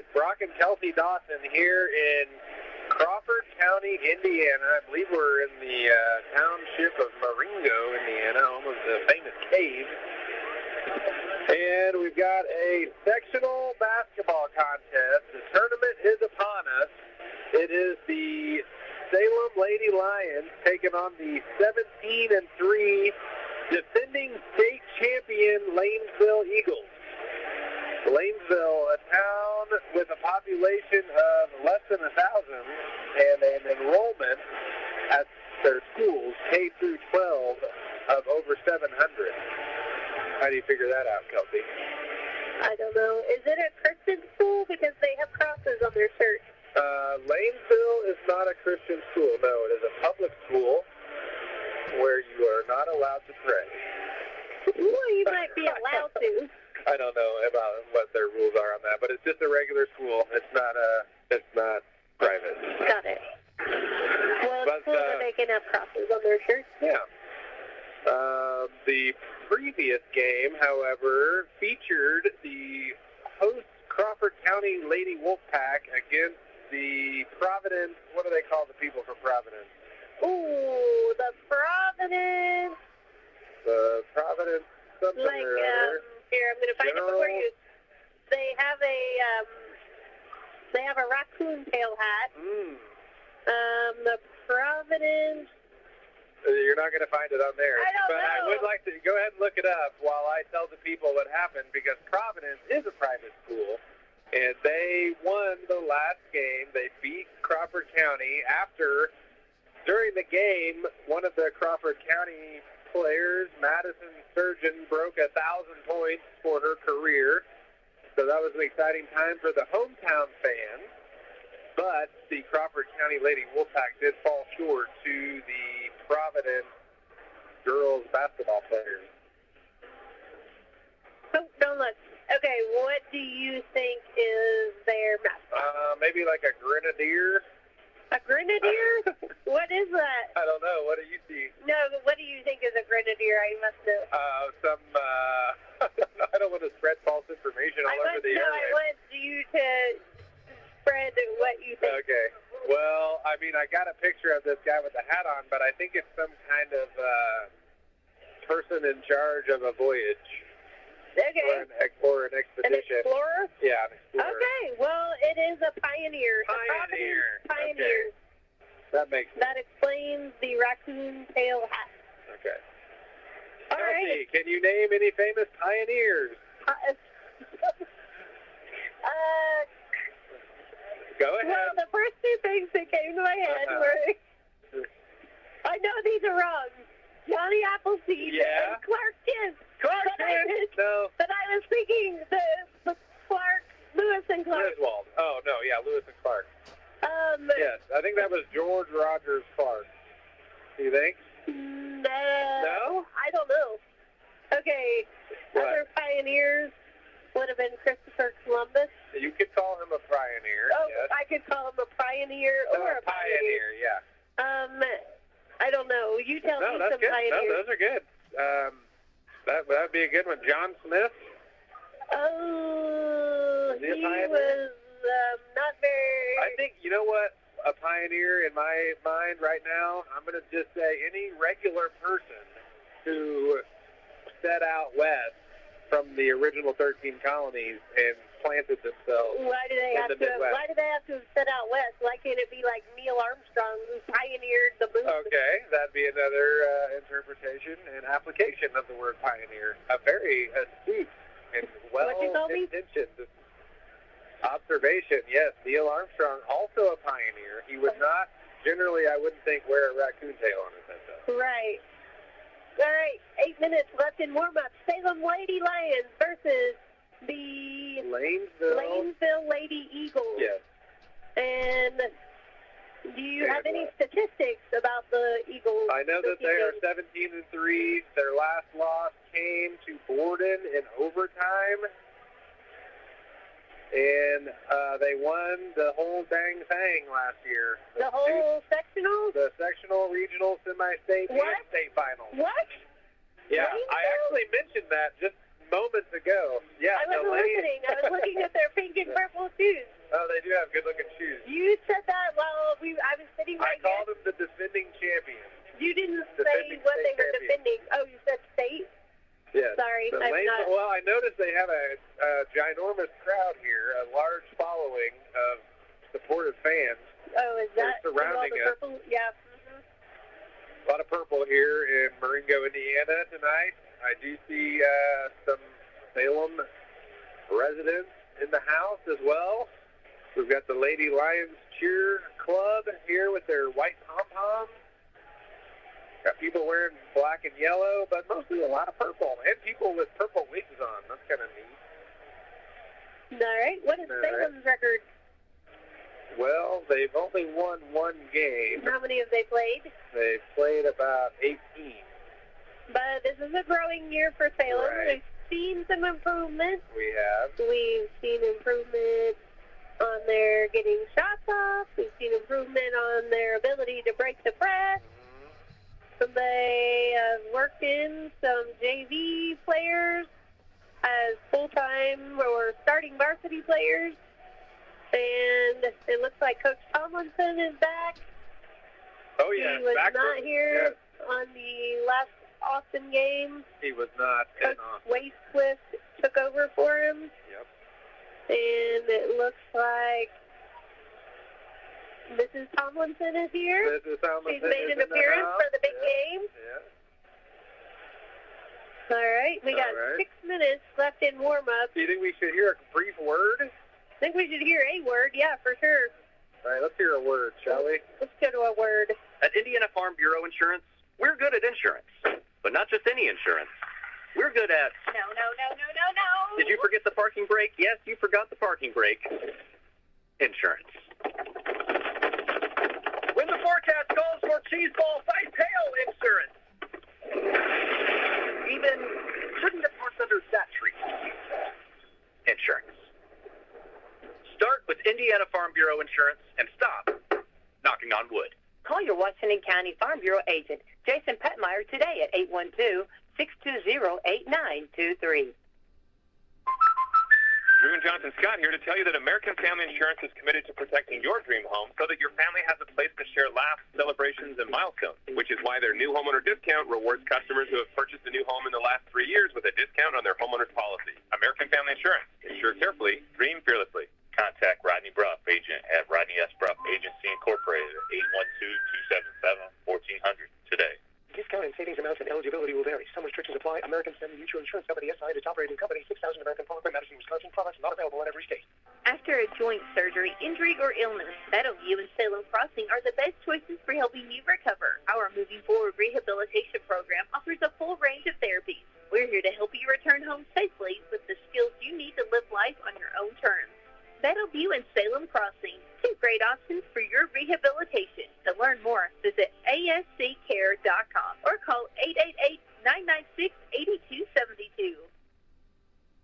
with Brock and Kelsey Dawson here in Crawford County, Indiana. I believe we're in the township of Marengo, Indiana, home of the famous cave. And we've got a sectional basketball contest. The tournament is upon us. It is the Salem Lady Lions taking on the 17-3 defending state champion Lanesville Eagles. Lanesville, a town with a population of less than 1,000 and an enrollment at their schools, K through 12, of over 700. How do you figure that out, Kelsey? I don't know. Is it a Christian school? Because they have crosses on their shirt. Lanesville is not a Christian school. No, it is a public school where you are not allowed to pray. Well, you might be allowed to. I don't know about what their rules are on that, but it's just a regular school. It's not private. Got it. Well, it's cool that they can have crosses on their shirts. Yeah. The previous game, however, featured the host Crawford County Lady Wolfpack against the Providence. What do they call the people from Providence? Ooh, the Providence. The Providence something like, or other. Here, I'm going to find it for you. They have a raccoon tail hat. The Providence. You're not going to find it on there. I don't know. I would like to go ahead and look it up while I tell the people what happened, because Providence is a private school, and they won the last game. They beat Crawford County after, during the game, one of the Crawford County players, Madison Surgeon, broke 1,000 points for her career. So that was an exciting time for the hometown fans. But the Crawford County Lady Wolfpack did fall short to the Providence girls basketball players. Oh, don't look. Okay, what do you think is their mascot? Maybe like a grenadier. A grenadier? What is that? I don't know. What do you see? No, but what do you think is a grenadier? I must know. I don't want to spread false information all over the airwaves. I want you to spread what you think. Okay. Well, I mean, I got a picture of this guy with a hat on, but I think it's some kind of person in charge of a voyage. Okay. Or an expedition. An explorer? Yeah, an explorer. Okay, well, it is a pioneer. Pioneer. Pioneer. Okay. That makes sense. That explains the raccoon tail hat. Okay. All right. Can you name any famous pioneers? Go ahead. Well, the first two things that came to my head were, I know these are wrong, Johnny Appleseed and Clark Kent. No. But I was thinking the Clark, Lewis and Clark. Griswold. Oh, no, yeah, Lewis and Clark. Yes, I think that was George Rogers Clark. Do you think? No? I don't know. Okay, what? Other pioneers would have been Christopher Columbus. You could call him a pioneer. Oh, yes. I could call him a pioneer or a pioneer, yeah. I don't know. You tell me some good. pioneers. No, those are good. That would be a good one. John Smith. Oh, he pioneer? was not very... I think, you know what, a pioneer in my mind right now, I'm going to just say any regular person who set out west from the original 13 colonies and planted themselves Why do they have to set out west? Why can't it be like Neil Armstrong, who pioneered the moon? Okay, that'd be another interpretation and application of the word pioneer. A very astute and well-intentioned observation. Yes, Neil Armstrong, also a pioneer. He would not, generally, I wouldn't think, wear a raccoon tail on his head, though. Right. All right, 8 minutes left in warm-up. Salem Lady Lions versus the Lanesville Lady Eagles. Yes. And do you have any statistics about the Eagles? I know that they are 17-3. Their last loss came to Borden in overtime. And they won the whole dang thing last year. The whole sectional? The sectional, regional, semi-state, and state finals. What? Yeah, Lanesville? I actually mentioned that just moments ago. Yeah, I wasn't listening. I was looking at their pink and purple shoes. have good-looking shoes. You said that while I was sitting right here. I called them the defending champions. You didn't say what they were defending. Oh, you said state? Yes. Sorry, I'm not. Well, I noticed they have a ginormous crowd here, a large following of supportive fans. Oh, is that surrounding all the purple? Yeah. A lot of purple here in Marengo, Indiana tonight. I do see some Salem residents in the house as well. We've got the Lady Lions Cheer Club here with their white pom-poms. Got people wearing black and yellow, but mostly a lot of purple. And people with purple wigs on. That's kind of neat. All right. What is Salem's record? Well, they've only won one game. How many have they played? They've played about 18. But this is a growing year for Salem. Right. We've seen some improvement. We have. We've seen improvement on their getting shots off. We've seen improvement on their ability to break the press. They have worked in some JV players as full-time or starting varsity players. And it looks like Coach Tomlinson is back. Oh, yeah. He was not here on the last Austin game. He was not. Coach Wastequist took over for him. Yep. And it looks like Mrs. Tomlinson is here. Mrs. Tomlinson She's made an appearance for the big game. Yeah. All right. We got 6 minutes left in warm-up. Do you think we should hear a brief word? I think we should hear a word. Yeah, for sure. All right, let's hear a word, shall we? Let's go to a word. At Indiana Farm Bureau Insurance, we're good at insurance. But not just any insurance. We're good at... No. Did you forget the parking brake? Yes, you forgot the parking brake. Insurance. When the forecast calls for cheese balls, I tail insurance. Even shouldn't have parked under that tree. Insurance. Start with Indiana Farm Bureau Insurance and stop knocking on wood. Call your Washington County Farm Bureau agent, Jason Petmeyer, today at 812-620-8923. Drew and Jonathan Scott here to tell you that American Family Insurance is committed to protecting your dream home so that your family has a place to share laughs, celebrations, and milestones, which is why their new homeowner discount rewards customers who have purchased a new home in the last 3 years with a discount on their homeowner's policy. American Family Insurance. Insure carefully, dream fearlessly. Contact Rodney Bruff, agent at Rodney S. Bruff Agency Incorporated at 812-277-1400 today. Discount and savings amounts and eligibility will vary. Some restrictions apply. American Family Mutual Insurance Company, SI, its operating company, 6,000 American Parkway, Madison, Wisconsin. Products not available in every state. After a joint surgery, injury, or illness, Meadowview and Salem Crossing are the best choices for helping you recover. Our Moving Forward Rehabilitation Program offers a full range of therapies. We're here to help you return home safely with the skills you need to live life on your own terms. Meadowview and Salem Crossing, two great options for your rehabilitation. To learn more, visit asccare.com or call 888-996-8272.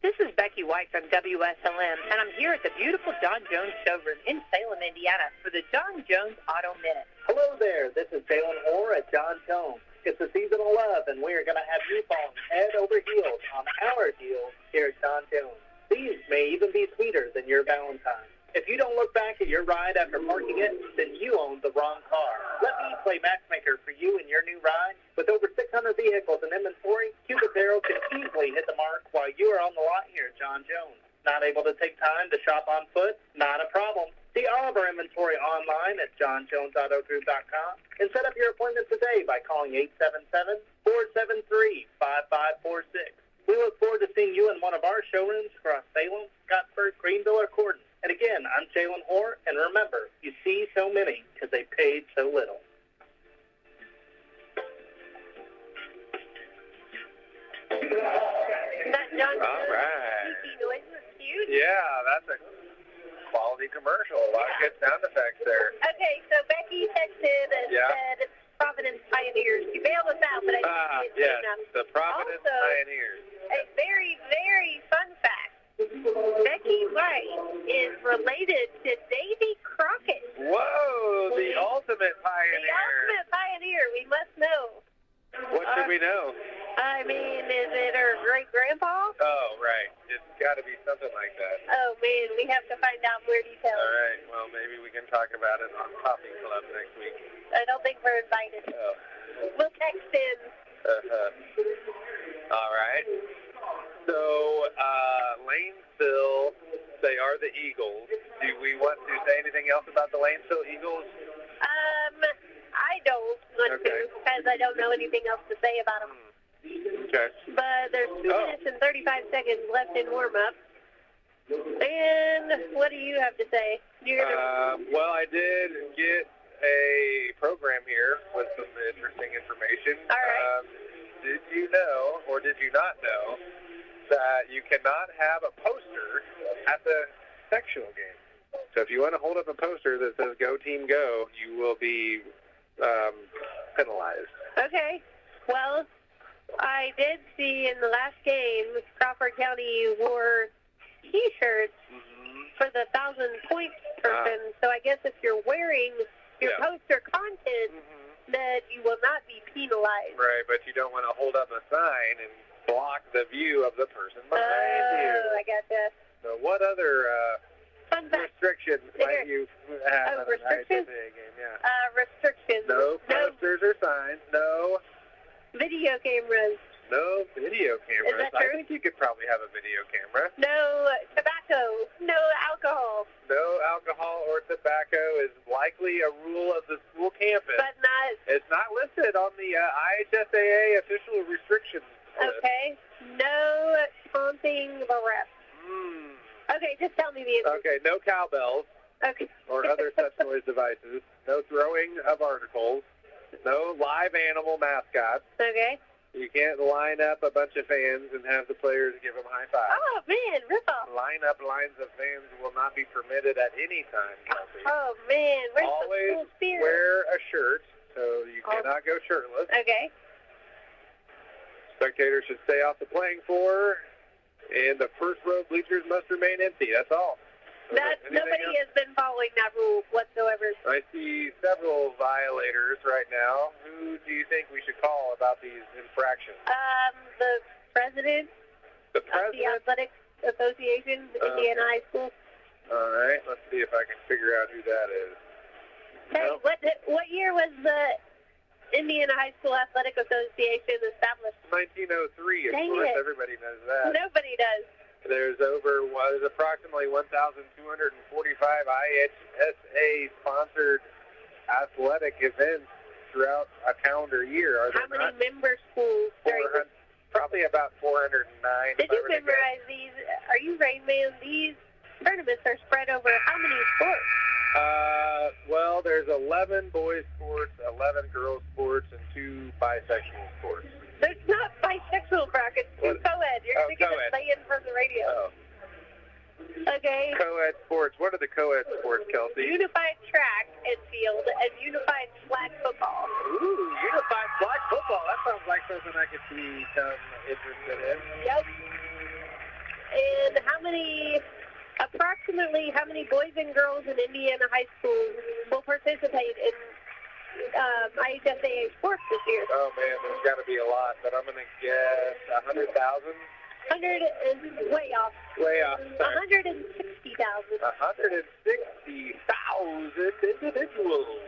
This is Becky White from WSLM, and I'm here at the beautiful John Jones showroom in Salem, Indiana for the John Jones Auto Minute. Hello there. This is Jalen Orr at John Jones. It's the season of love, and we are going to have you falling head over heels on our deals here at John Jones. These may even be sweeter than your Valentine. If you don't look back at your ride after parking it, then you own the wrong car. Let me play matchmaker for you in your new ride. With over 600 vehicles in inventory, Cupid Arrow can easily hit the mark while you are on the lot here at John Jones. Not able to take time to shop on foot? Not a problem. See all of our inventory online at johnjonesautogroup.com and set up your appointment today by calling 877-473-5546. We look forward to seeing you in one of our showrooms across Salem, Scottsburg, Greenville, or Corden. And again, I'm Jalen Hoare, and remember, you see so many because they paid so little. That John All right. noise was cute. Yeah, that's a quality commercial. A lot of good sound effects there. Okay, so Becky texted and said Providence Pioneers. You bailed us out, but I didn't see it yes, the Providence also, Pioneers. A very, very fun fact. Becky White is related to Davy Crockett. Whoa, the ultimate pioneer. The ultimate pioneer, we must know. What should we know? I mean, is it her great-grandpa? Oh, right. It's got to be something like that. Oh, man, we have to find out more details. All right. Well, maybe we can talk about it on Coffee Club next week. I don't think we're invited. Oh. We'll text in. All right. So, Lanesville, they are the Eagles. Do we want to say anything else about the Lanesville Eagles? I don't want to, because I don't know anything else to say about them. Okay. But there's 2 minutes and 35 seconds left in warm-up. And what do you have to say? Well, I did get a program here with some interesting information. All right. Did you know, or did you not know, that you cannot have a poster at the sectional game? So if you want to hold up a poster that says "Go Team Go," you will be penalized. Okay. Well, I did see in the last game, Crawford County wore T-shirts for the 1,000-point person. So I guess if you're wearing your poster content, that you will not be penalized. Right, but you don't want to hold up a sign and block the view of the person behind you. Oh, I gotcha. So what other restrictions might you have at an IHSAA game? Yeah. Restrictions. No posters or signs. No video cameras. No video cameras. Is that true? I think you could probably have a video camera. No tobacco. No alcohol. No alcohol or tobacco is likely a rule of the school campus. But not. It's not listed on the IHSAA official restrictions list. Okay. No taunting the ref. Okay, just tell me the answer. Okay, no cowbells. Okay. Or other such noise devices. No throwing of articles. No live animal mascots. Okay. You can't line up a bunch of fans and have the players give them high fives. Oh, man, rip off. Line up lines of fans will not be permitted at any time, Kelsey. Oh, man, where's the school spirit? Wear a shirt, so you cannot go shirtless. Okay. Spectators should stay off the playing floor, and the first row bleachers must remain empty. That's all. Nobody has been following that rule whatsoever. I see several violators right now. Who do you think we should call about these infractions? The president. The president? Of the Athletic Association, Indiana High School. All right, let's see if I can figure out who that is. Hey, what year was the Indiana High School Athletic Association established? 1903, of Dang course. it. Everybody knows that. Nobody does. There's approximately 1,245 IHSA-sponsored athletic events throughout a calendar year. How many member schools? Probably about 409. Did you memorize these? Are you Rain Man? These tournaments are spread over how many sports? Well, there's 11 boys sports, 11 girls sports, and 2 bisexual sports. There's not bisexual brackets. Two co-ed. You're thinking of playing from the radio. Oh. Okay. Co-ed sports. What are the co-ed sports, Kelsey? Unified track and field and unified flag football. Ooh, unified flag football. That sounds like something I could become interested in. Yep. And approximately how many boys and girls in Indiana high schools will participate in IHSAA sports this year? Oh, man, there's got to be a lot, but I'm going to guess 100,000. 100 is way off. Way off. 160,000. 160,000 individuals.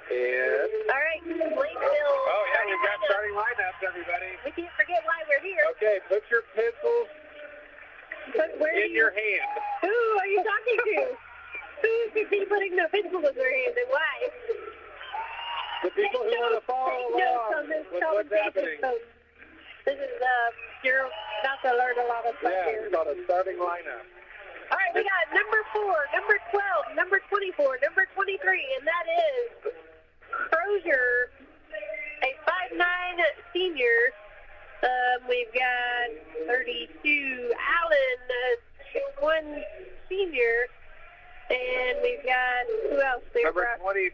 And... All right, Lanesville. Oh, yeah, we've got starting lineups, everybody. We can't forget why we're here. Okay, put your pencils in your hand. Who are you talking to? Who should be putting the pencil in their hand and why? The people who want to follow along with what's happening. This is, you're about to learn a lot of stuff here. Yeah, it's called a starting lineup. All right, we got number 4, number 12, number 24, number 23, and that is Crozier, a 5'9" senior. We've got 32, Allen, a 6'1" senior. And we've got, who else there? Number 23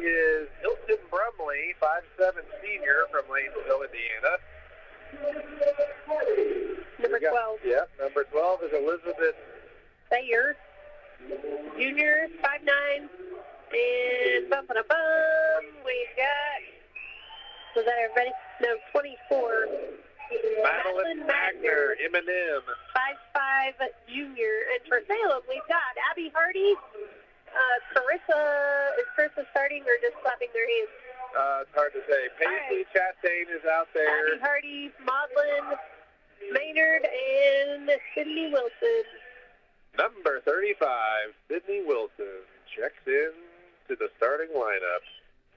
is Hilton Brumley, 5'7" senior from Lanesville, Indiana. Number 12. Yep, number 12 is Elizabeth Sayer, junior, 5'9". And bum-ba-da-bum, we've got, was that everybody? No, 24. Madeline Magner, M&M. 5'5" junior. And for Salem, we've got Abby Hardy. Is Carissa starting or just clapping their hands? It's hard to say. Paisley Chastain is out there. Abby Hardy, Maudlin, Maynard, and Sydney Wilson. Number 35, Sydney Wilson, checks in to the starting lineup.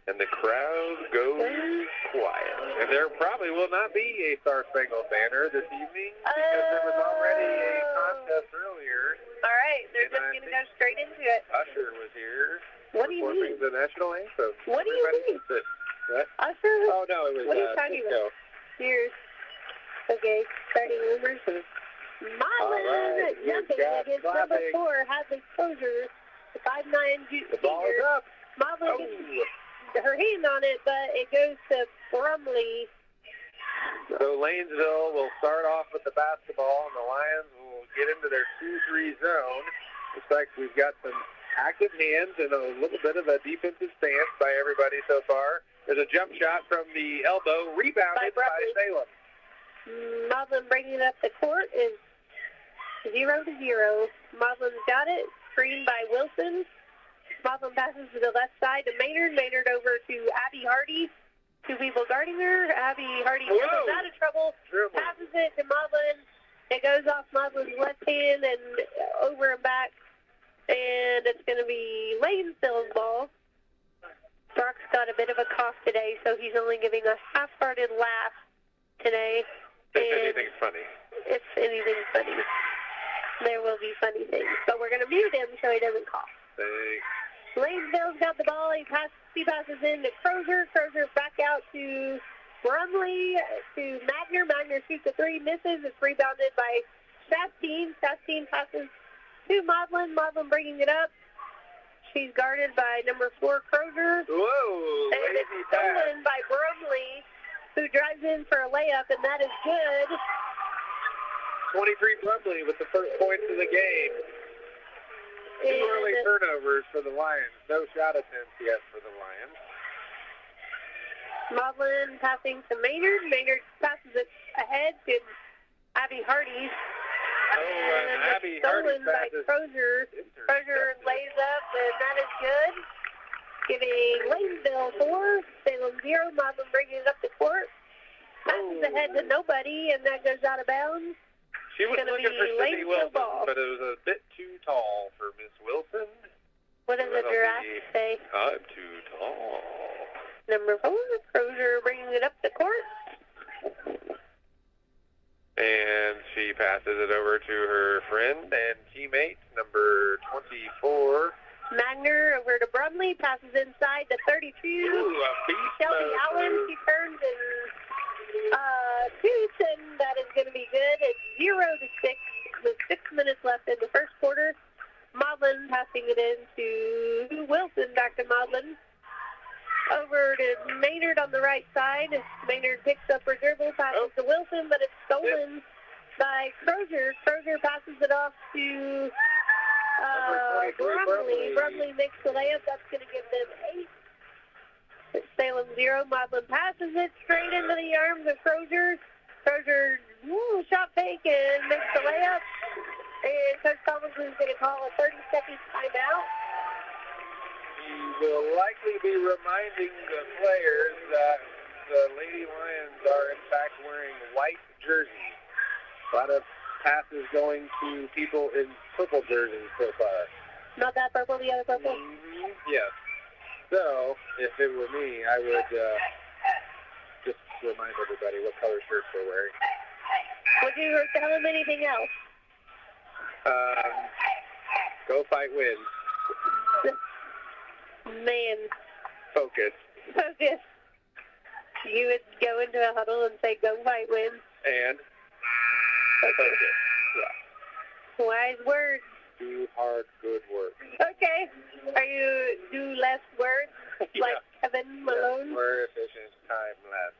And the crowd goes quiet. And there probably will not be a Star Spangled Banner this evening because there was already a contest earlier. All right, they're just going to go straight into it. Usher was here. What do you performing mean? the national anthem. What do you mean? What? Usher? Oh, no, it was What are you talking Cisco. about? Here's, okay, starting rumors. Maudlin jumping against number 4, Hadley Crozier, the 5'9" junior. The ball is up. Maudlin gets her hand on it, but it goes to Brumley. So Lanesville will start off with the basketball, and the Lions will get into their 2-3 zone. Looks like we've got some active hands and a little bit of a defensive stance by everybody so far. There's a jump shot from the elbow, rebounded by Salem. Maudlin bringing it up the court is 0-0. Maudlin's got it, screened by Wilson. Maudlin passes to the left side to Maynard. Maynard over to Abby Hardy. 2 people guarding her. Abby Hardy is out of trouble. Passes it to Maudlin. It goes off Maudlin's left hand and over and back. And it's going to be Lanesville's ball. Brock's got a bit of a cough today, so he's only giving a half-hearted laugh today. If anything's funny. If anything's funny. There will be funny things. But we're going to mute him so he doesn't cough. Thanks. Lanesville's got the ball. He passes in to Crozier. Crozier back out to Brumley, to Magner. Magner shoots a 3, misses. It's rebounded by Chastain. Chastain passes to Maudlin. Maudlin bringing it up. She's guarded by number 4, Crozier. Whoa! And it's stolen by Brumley, who drives in for a layup, and that is good. 23 Brumley with the first points of the game. 2 early turnovers for the Lions. No shot attempts yet for the Lions. Maudlin passing to Maynard. Maynard passes it ahead to Abby Hardy. And Abby stolen Hardy by Crozier. Crozier lays up, and that is good. Giving Lanesville 4, Salem 0. Maudlin bringing it up the court. Passes ahead to nobody, and that goes out of bounds. She was looking for Sydney Wilson, but it was a bit too tall for Miss Wilson. What does the giraffe say? I'm too tall. Number 4, Crozier bringing it up the court. And she passes it over to her friend and teammate, number 24. Magner over to Brumley, passes inside to 32. Ooh, a beast Shelby Allen, she turns and shoots, and that is going to be good. It's 0-6 with 6 minutes left in the first quarter. Maudlin passing it in to Wilson, back to Maudlin. Over to Maynard on the right side. Maynard picks up her dribble, passes to Wilson, but it's stolen by Crozier. Crozier passes it off to Brumley. Brumley makes the layup. That's going to give them 8. It's Salem 0. Maudlin passes it straight into the arms of Crozier. Crozier shot fake and makes the layup. And Coach Tomlinson is going to call a 30-second timeout. He will likely be reminding the players that the Lady Lions are, in fact, wearing white jerseys. A lot of passes going to people in purple jerseys so far. Not that purple, the other purple? Yes. So, if it were me, I would just remind everybody what color shirts we're wearing. Would you tell them anything else? Go fight, win. Man. Focus. Focus. You would go into a huddle and say, go fight, win. And? Focus. Yeah. Wise words. Do hard, good work. Okay. Are you do less words? Like Kevin Malone? Yes, more efficient, time less.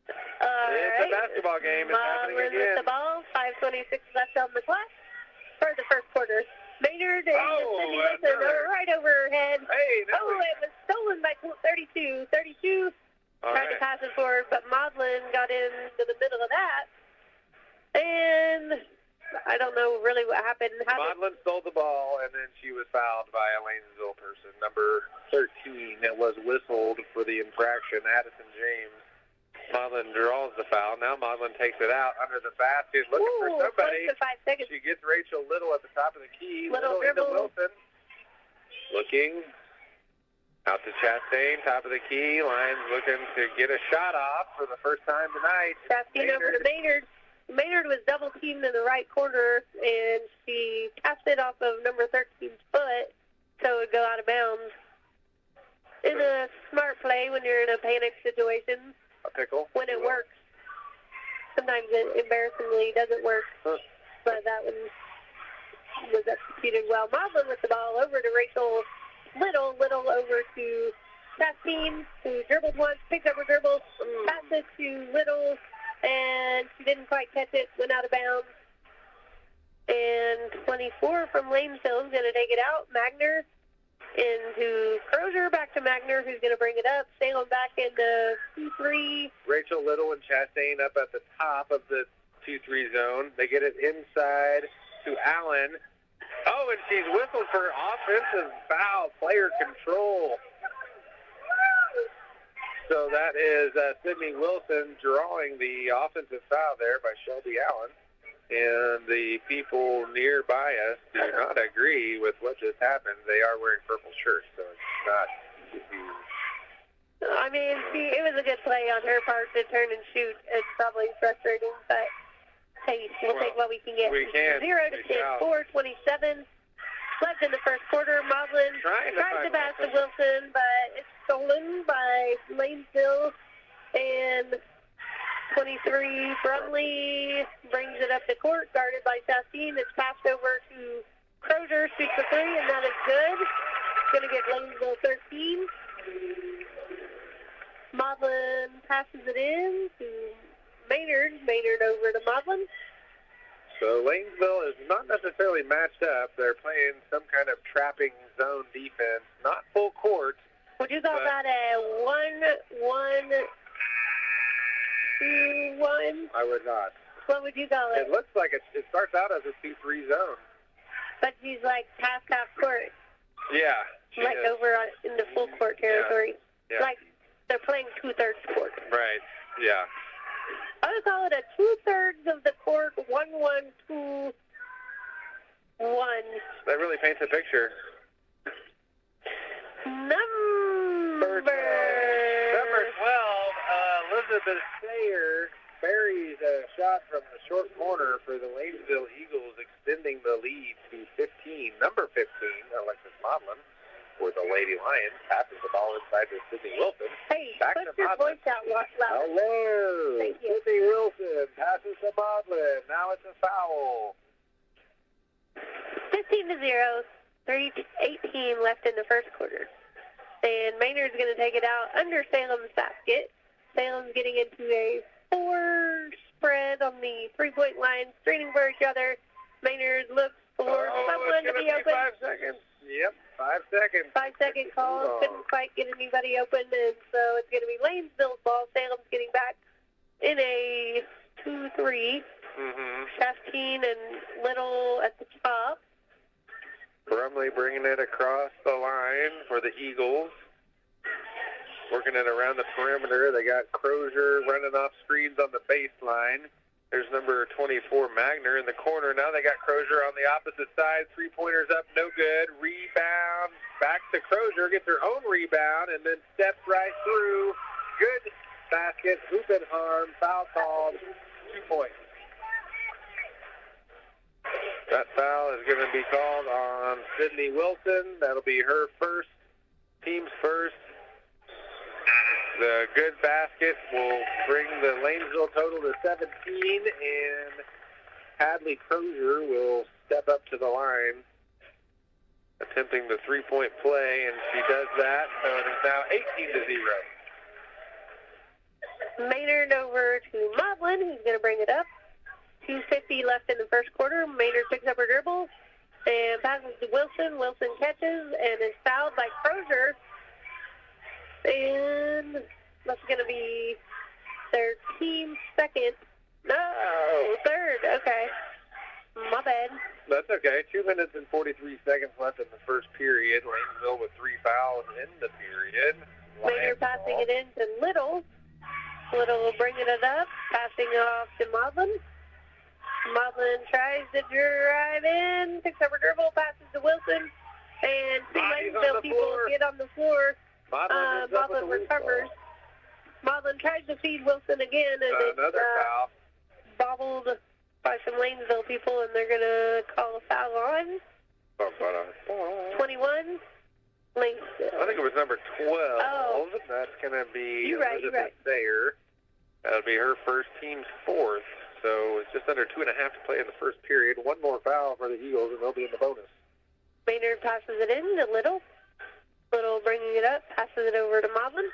It's a basketball game. It's happening again. With the ball. 5:26 left on the clock for the first quarter. Maynard and Sydney Wilson right over her head. Hey, it was stolen by 32. 32 Tried to pass it forward, but Maudlin got into the middle of that. And I don't know really what happened. Maudlin stole the ball, and then she was fouled by a Lanesville person. Number 13, it was whistled for the infraction, Addison James. Maudlin draws the foul. Now Maudlin takes it out under the basket, looking for somebody. Close to 5 seconds. She gets Rachel Little at the top of the key. Little into Wilson. Looking out to Chastain, top of the key. Lions looking to get a shot off for the first time tonight. Chastain over to Maynard. Maynard was double teamed in the right corner, and she passed it off of number 13's foot so it would go out of bounds. It's a smart play when you're in a panic situation. A pickle. When it works. Sometimes it embarrassingly doesn't work, but that one was executed well. Maudlin with the ball over to Rachel Little. Little over to Chastain, who dribbled once, picked up her dribble, passed it to Little, and she didn't quite catch it, went out of bounds. And 24 from Lanesville is going to take it out. Magner into Crozier, back to Magner, who's going to bring it up. Salem back into 2-3. Rachel Little and Chastain up at the top of the 2-3 zone. They get it inside to Allen. Oh, and she's whistled for offensive foul, player control. So that is Sydney Wilson drawing the offensive foul there by Shelby Allen. And the people nearby us do not agree with what just happened. They are wearing purple shirts, so it's not. I mean, it was a good play on her part to turn and shoot. It's probably frustrating, but hey, we'll take what we can get. We can. 0-10, 4:27 left in the first quarter. Maudlin tries to pass to Wilson, but it's stolen by Lanesville. And 23, Brumley brings it up the court, guarded by Chastain. It's passed over to Crozier, shoots the three, and that is good. It's going to get Lanesville 13. Maudlin passes it in to Maynard. Maynard over to Maudlin. So Lanesville is not necessarily matched up. They're playing some kind of trapping zone defense, not full court. Would you call that a 1-1-2-1? I would not. What would you call it? It looks like it starts out as a 2-3 zone. But she's like past half court. Yeah. Like is. Over in the full court territory. Yeah. Like they're playing 2/3 court. Right. Yeah. I would call it a 2/3 of the court, 1-1-2-1. That really paints a picture. Number 12, Elizabeth Sayer buries a shot from the short corner for the Lanesville Eagles, extending the lead to 15. Number 15, Alexis Maudlin, for the Lady Lions, passes the ball inside to Sydney Wilson. Hey, back put to your Maudlin. voice out loud. Hello. Thank you. Sydney Wilson passes to Maudlin. Now it's a foul. 15-0, 3:18 left in the first quarter. And Maynard's going to take it out under Salem's basket. Salem's getting into a 4 spread on the three-point line, screening for each other. Maynard looks for someone to be open. 5 seconds. Yep, 5 seconds. 5-second call. Couldn't quite get anybody open, and so it's going to be Lanesville's ball. Salem's getting back in a 2-3. Chastain and Little at the top. Brumley bringing it across the line for the Eagles. Working it around the perimeter. They got Crozier running off screens on the baseline. There's number 24, Magner, in the corner. Now they got Crozier on the opposite side. Three-pointers up, no good. Rebound. Back to Crozier. Gets her own rebound and then steps right through. Good basket. Hoop and harm. Foul called. 2 points. That foul is going to be called on Sydney Wilson. That'll be her first, team's first. The good basket will bring the Lanesville total to 17, and Hadley Crozier will step up to the line, attempting the three-point play, and she does that, so it is now 18-0. Maynard over to Maudlin, who's going to bring it up. 2:50 left in the first quarter. Maynard picks up her dribble and passes to Wilson. Wilson catches and is fouled by Crozier. And That's going to be their team second. No, third. Okay. My bad. That's okay. 2 minutes and 43 seconds left in the first period. Lanesville with 3 fouls in the period. Maynard passing it in to Little. Little bringing it up, passing off to Maudlin. Maudlin tries to drive in, picks up her dribble, passes to Wilson, and two Lanesville people get on the floor. Maudlin recovers. Maudlin tries to feed Wilson again, and another foul. Bobbled by some Lanesville people, and they're going to call a foul on 21. Lanesville. I think it was number 12. Oh. That's going to be You're right. Sayer. That'll be her first, team's fourth. So it's just under 2.5 to play in the first period. One more foul for the Eagles, and they'll be in the bonus. Maynard passes it in to Little. Little bringing it up, passes it over to Maudlin.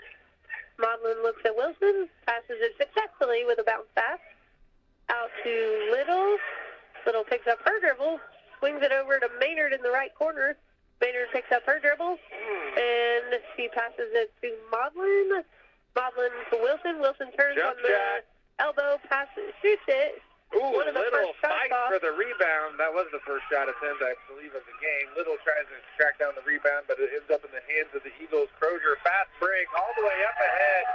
Maudlin looks at Wilson, passes it successfully with a bounce pass. Out to Little. Little picks up her dribble, swings it over to Maynard in the right corner. Maynard picks up her dribble, and she passes it to Maudlin. Maudlin to Wilson. Wilson turns on the elbow, passes, shoots it. Ooh, Little fights for the rebound. That was the first shot attempt, I believe, of the game. Little tries to track down the rebound, but it ends up in the hands of the Eagles. Crozier, fast break, all the way up ahead.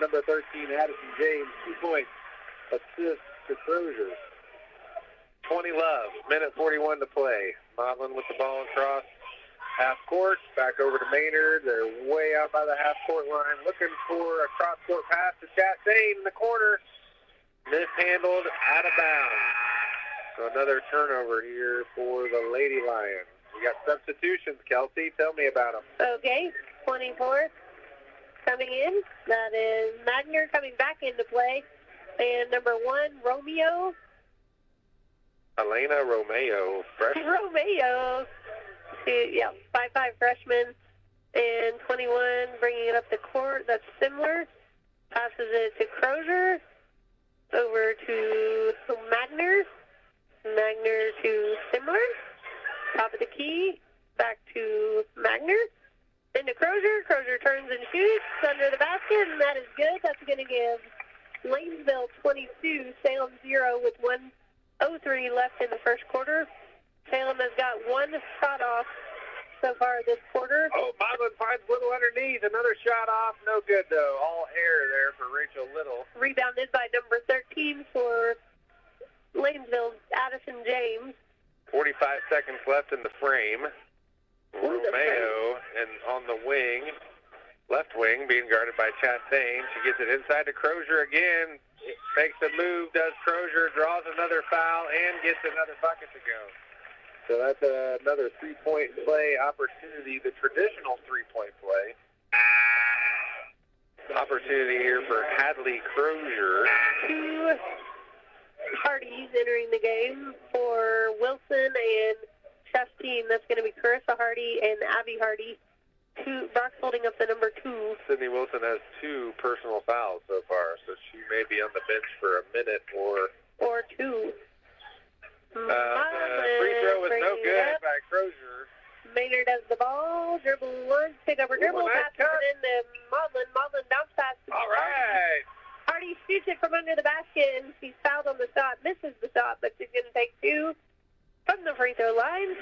Number 13, Addison James, 2 points. Assist to Crozier. 20 love, minute 41 to play. Maudlin with the ball across half court, back over to Maynard. They're way out by the half court line, looking for a cross court pass to Chastain in the corner. Mishandled, out of bounds. So another turnover here for the Lady Lions. We got substitutions, Kelsey. Tell me about them. Okay, 24 coming in. That is Magner coming back into play. And number 1, Romeo. Elena Romeo, freshman. Romeo. 5'5" freshman. And 21 bringing it up the court. That's similar. Passes it to Crozier. Over to Magner. Magner to Similar. Top of the key. Back to Magner. Into Crozier. Crozier turns and shoots under the basket, and that is good. That's going to give Lanesville 22, Salem 0 with 1:03 left in the first quarter. Salem has got one shot off so far this quarter. Oh, Maudlin finds Little underneath. Another shot off. No good, though. All air there for Rachel Little. Rebounded by number 13 for Lanesville, Addison James. 45 seconds left in the frame. Romeo and on the wing, left wing, being guarded by Chastain. She gets it inside to Crozier again. Makes a move, does Crozier, draws another foul, and gets another bucket to go. So that's another three-point play opportunity, the traditional three-point play. Opportunity here for Hadley Crozier. 2 Hardys entering the game for Wilson and Chef's team. That's going to be Carissa Hardy and Abby Hardy. Brock's holding up the number 2. Sydney Wilson has 2 personal fouls so far, so she may be on the bench for a minute or 2. Free throw was no good by Crozier. Maynard has the ball, dribble once, pick up her dribble, pass it into Maudlin. Maudlin bounce pass to All right. Hardy shoots it from under the basket, and she's fouled on the shot, misses the shot, but she's going to take 2 from the free throw line.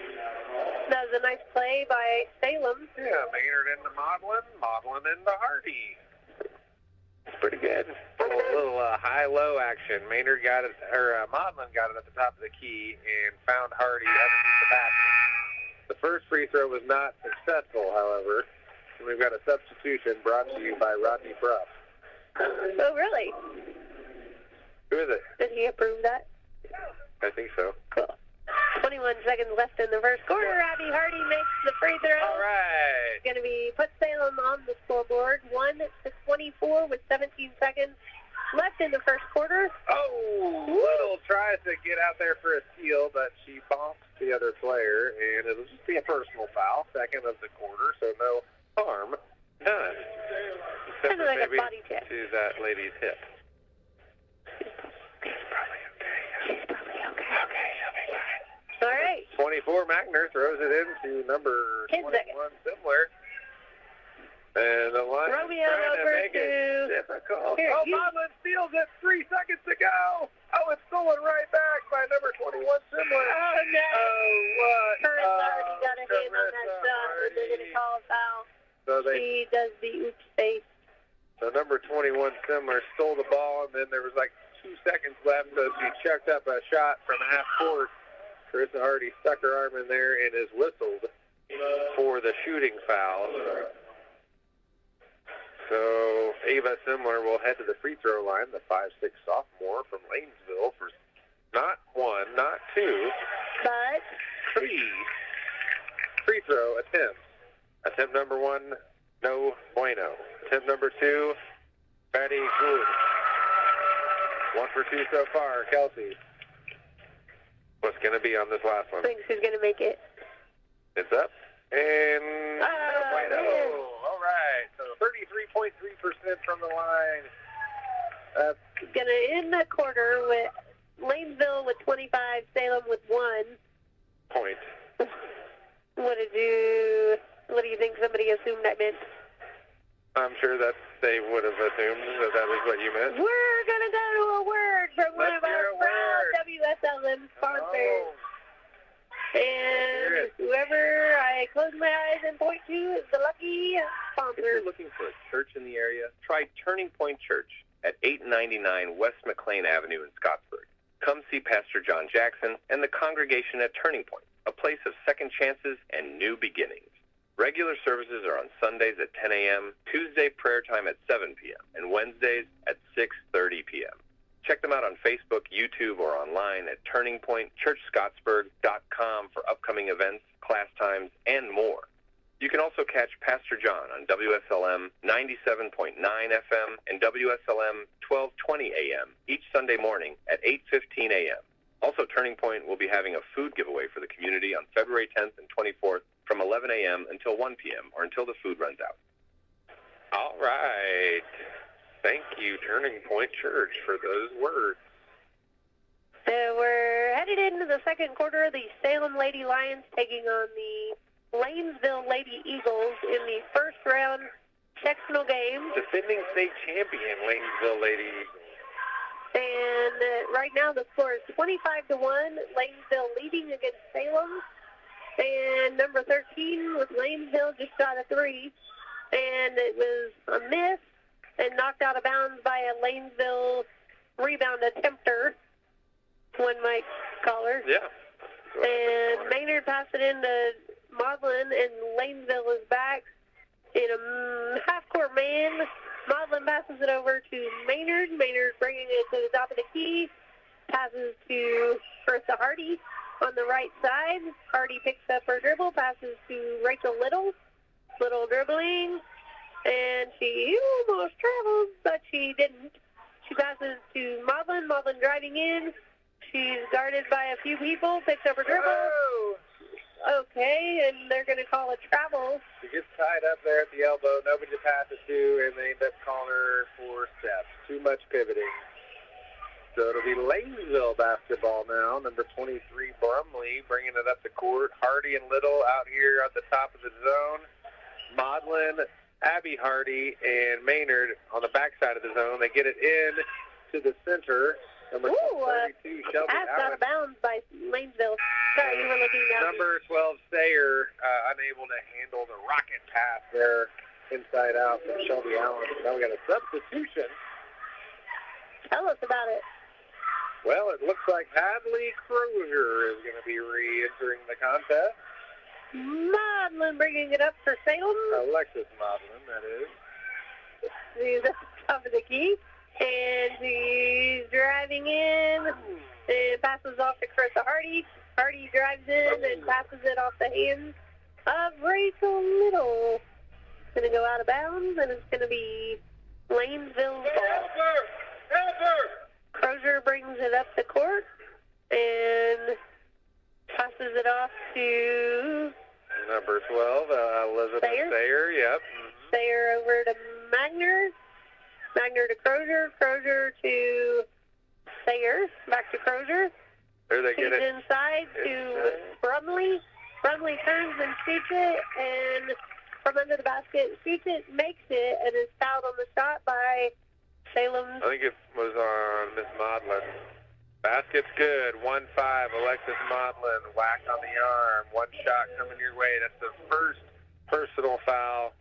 That was a nice play by Salem. Yeah, Maynard into Maudlin, Maudlin into Hardy. Pretty good. A little high-low action. Maynard got it, or Maudlin got it at the top of the key and found Hardy underneath the basket. The first free throw was not successful, however. And we've got a substitution brought to you by Rodney Bruff. Oh, really? Who is it? Did he approve that? I think so. Cool. 21 seconds left in the first quarter. Abby Hardy makes the free throw. All right. It's going to be put Salem on the scoreboard. 1-24 with 17 seconds left in the first quarter. Oh, Little tries to get out there for a steal, but she bonks the other player, and it'll just be a personal foul, second of the quarter, so no harm done. Kind of like a body check. To that lady's hip. She's probably okay. Okay, she'll be fine. All right. 24, Magner throws it into number 21, Similar. And the line Romeo trying to over make to... it difficult. Here, Modlin steals it. 3 seconds to go. Oh, it's stolen right back by number 21, Simler. Oh, no. Oh, what? Carissa already got a hand on that Carissa shot, and they're going to call a foul. So She does the oops face. So number 21, Simler, stole the ball, and then there was like 2 seconds left, so she chucked up a shot from half court. Carissa Hardy stuck her arm in there and is whistled for the shooting foul. So Ava Simler will head to the free throw line, the 5'6" sophomore from Lanesville, for not 1, not 2, but 3 free throw attempts. Attempt number 1, no bueno. Attempt number 2, very good. 1 for 2 so far. Kelsey, what's going to be on this last one? I think she's going to make it. It's up. And no bueno. Man. All right. So 33.3% from the line. That's Going to end the quarter with Lanesville with 25, Salem with 1. point. What do you think somebody assumed that meant? I'm sure that they would have assumed that was what you meant. We're going to go to a word from one Let's of our hear a proud word. WSLM sponsors. Oh. And whoever I close my eyes and point to is the lucky If sponsor. you're looking for a church in the area, try Turning Point Church at 899 West McLean Avenue in Scottsburg. Come see Pastor John Jackson and the congregation at Turning Point, a place of second chances and new beginnings. Regular services are on Sundays at 10 a.m., Tuesday prayer time at 7 p.m., and Wednesdays at 6:30 p.m. Check them out on Facebook, YouTube, or online at turningpointchurchscottsburg.com for upcoming events, class times, and more. You can also catch Pastor John on WSLM 97.9 FM and WSLM 1220 AM each Sunday morning at 8:15 a.m. Also, Turning Point will be having a food giveaway for the community on February 10th and 24th from 11 a.m. until 1 p.m. or until the food runs out. All right. Thank you, Turning Point Church, for those words. So we're headed into the second quarter. The Salem Lady Lions taking on the Lanesville Lady Eagles in the first round sectional game. Defending state champion, Lanesville Lady Eagles. And right now the score is 25-1. Lanesville leading against Salem. And number 13 with Lanesville just shot a 3. And it was a miss and knocked out of bounds by a Lanesville rebound attempter, one might call her. Yeah. And Maynard passed it into Maudlin, and Lanesville is back in a half-court man. Maudlin passes it over to Maynard. Maynard bringing it to the top of the key. Passes to Carissa Hardy on the right side. Hardy picks up her dribble, passes to Rachel Little. Little dribbling, and she almost traveled, but she didn't. She passes to Maudlin. Maudlin driving in. She's guarded by a few people, picks up her dribble. Oh! Okay, and they're going to call a travel. She gets tied up there at the elbow, nobody to pass it to, and they end up calling her for steps. Too much pivoting. So it'll be Lanesville basketball now. Number 23, Brumley, bringing it up the court. Hardy and Little out here at the top of the zone. Maudlin, Abby Hardy, and Maynard on the backside of the zone. They get it in to the center. Number 32, Shelby Pass out of Allen. bounds by Lanesville. Sorry, you were looking down. Number 12, Sayer, unable to handle the rocket pass there inside out from Shelby Allen. Now we got a substitution. Tell us about it. Well, it looks like Hadley Crozier is going to be re-entering the contest. Maudlin bringing it up for Salem. Alexis Maudlin, that is. She's at the top of the key. And she's driving in and passes off to Carissa Hardy. Hardy drives in and passes it off the hands of Rachel Little. It's going to go out of bounds, and it's going to be Lanesville's ball. Help her! Crozier brings it up the court and passes it off to Number 12, Elizabeth Sayer, yep. Sayer over to Magner. Magner to Crozier. Crozier to Sayer. Back to Crozier. There they Feeds get it. inside to Brumley. Brumley turns and shoots it, and from under the basket, shoots it, makes it, and is fouled on the shot by Salem. I think it was on Miss Maudlin. Basket's good. 1-5. Alexis Maudlin whacked on the arm. One shot coming your way. That's the first personal foul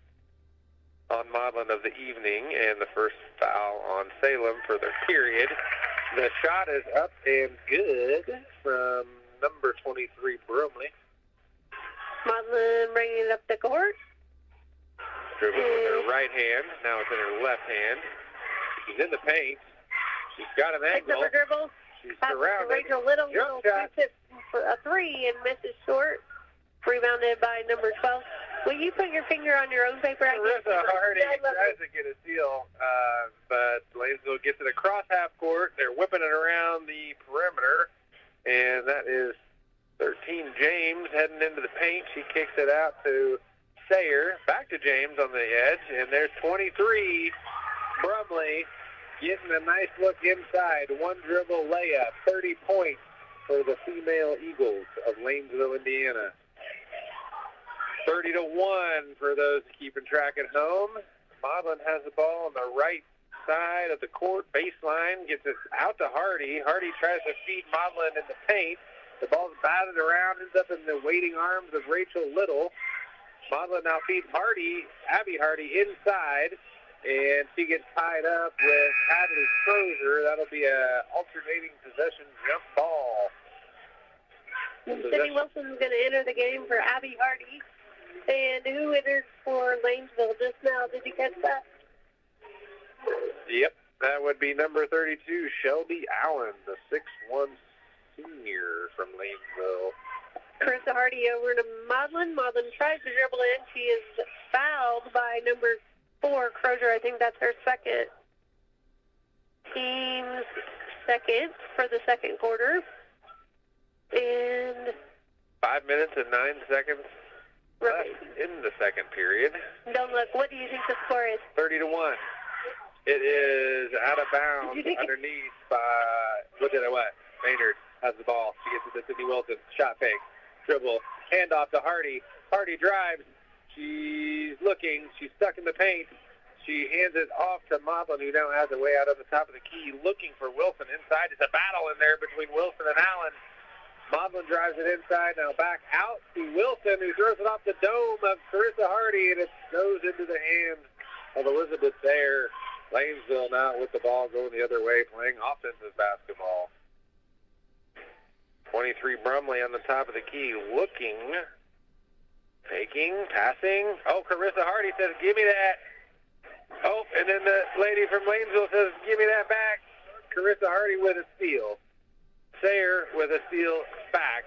on Maudlin of the evening and the first foul on Salem for the period. The shot is up and good from number 23, Bromley. Maudlin bringing it up the court. Dribbling with her right hand. Now it's in her left hand. She's in the paint. She's got an Picks angle. up her dribble. She's Passes to surrounded. Rachel Little. Jump Little shot. shoots it for a 3 and misses short. Rebounded by number 12. Will you put your finger on your own paper? Carissa Hardy tries to get a steal, but Lanesville gets it across half court. They're whipping it around the perimeter, and that is 13 James heading into the paint. She kicks it out to Sayer. Back to James on the edge, and there's 23 Brumley getting a nice look inside. One dribble layup, 30 points for the female Eagles of Lanesville, Indiana. 30-1 for those keeping track at home. Maudlin has the ball on the right side of the court, baseline, gets it out to Hardy. Hardy tries to feed Maudlin in the paint. The ball's batted around, ends up in the waiting arms of Rachel Little. Maudlin now feeds Abby Hardy inside, and she gets tied up with Hadley Crozier. That'll be a alternating possession jump ball. Sydney Wilson's going to enter the game for Abby Hardy. And who entered for Lanesville just now? Did you catch that? Yep, that would be number 32, Shelby Allen, the 6'1 senior from Lanesville. Carissa Hardy over to Maudlin. Maudlin tries to dribble in. She is fouled by number 4, Crozier. I think that's her second. Team's second for the second quarter. And 5 minutes and 9 seconds right left in the second period. Don't look. What do you think the score is? 30-1. It is out of bounds underneath by, Maynard has the ball. She gets it to Sydney Wilson. Shot fake. Dribble. Handoff to Hardy. Hardy drives. She's looking. She's stuck in the paint. She hands it off to Maudlin, who now has it way out on the top of the key, looking for Wilson inside. It's a battle in there between Wilson and Allen. Maudlin drives it inside. Now back out to Wilson, who throws it off the dome of Carissa Hardy, and it goes into the hands of Elizabeth Sayer. Lanesville now with the ball going the other way, playing offensive basketball. 23 Brumley on the top of the key, looking, taking, passing. Oh, Carissa Hardy says, give me that. Oh, and then the lady from Lanesville says, give me that back. Carissa Hardy with a steal. Sayer with a steal back.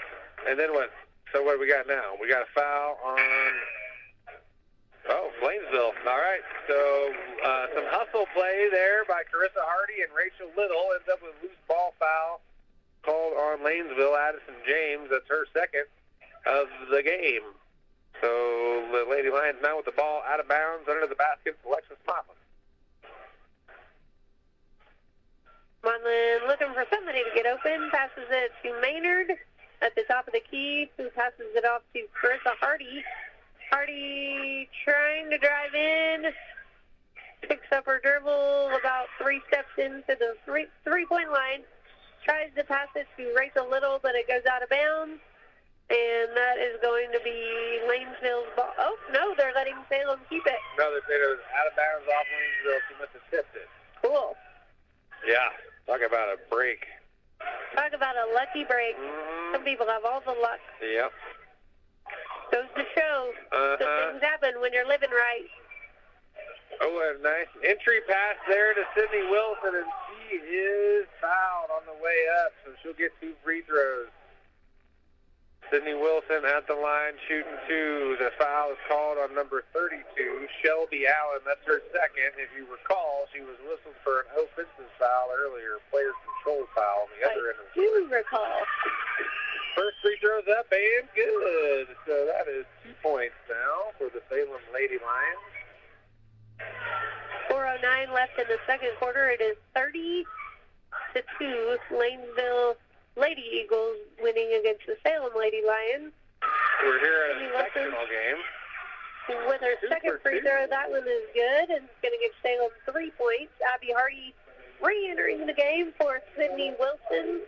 And then what? So what do we got now? We got a foul on... Oh, Lanesville. All right. So some hustle play there by Carissa Hardy and Rachel Little. Ends up with a loose ball foul called on Lanesville. Addison James, that's her second of the game. So the Lady Lions now with the ball out of bounds under the basket. Alexis Maudlin. Maudlin looking for somebody to get open. Passes it to Maynard at the top of the key, who passes it off to Carissa Hardy. Hardy trying to drive in. Picks up her dribble about 3 steps into the three-point line. Tries to pass it to Rachel Little, but it goes out of bounds. And that is going to be Lanesville's ball. Oh, no, they're letting Salem keep it. No, they said it was out of bounds off Lanesville. She must have tipped it. Cool. Yeah, talk about a break. Talk about a lucky break. Some people have all the luck. Yep. Goes to show that things happen when you're living right. Oh, a nice entry pass there to Sydney Wilson, and she is fouled on the way up, so she'll get 2 free throws. Sydney Wilson at the line, shooting 2. The foul is called on number 32, Shelby Allen. That's her second. If you recall, she was whistled for an offensive foul earlier, player control foul on the other end of the court. I do recall. First free throws up and good. So that is 2 points now for the Salem Lady Lions. 4:09 left in the second quarter. It is 30-2. Lanesville Lady Eagles winning against the Salem Lady Lions. We're here at a sectional game. with her second free throw. That one is good, and it's going to give Salem 3 points. Abby Hardy re-entering the game for Sydney Wilson.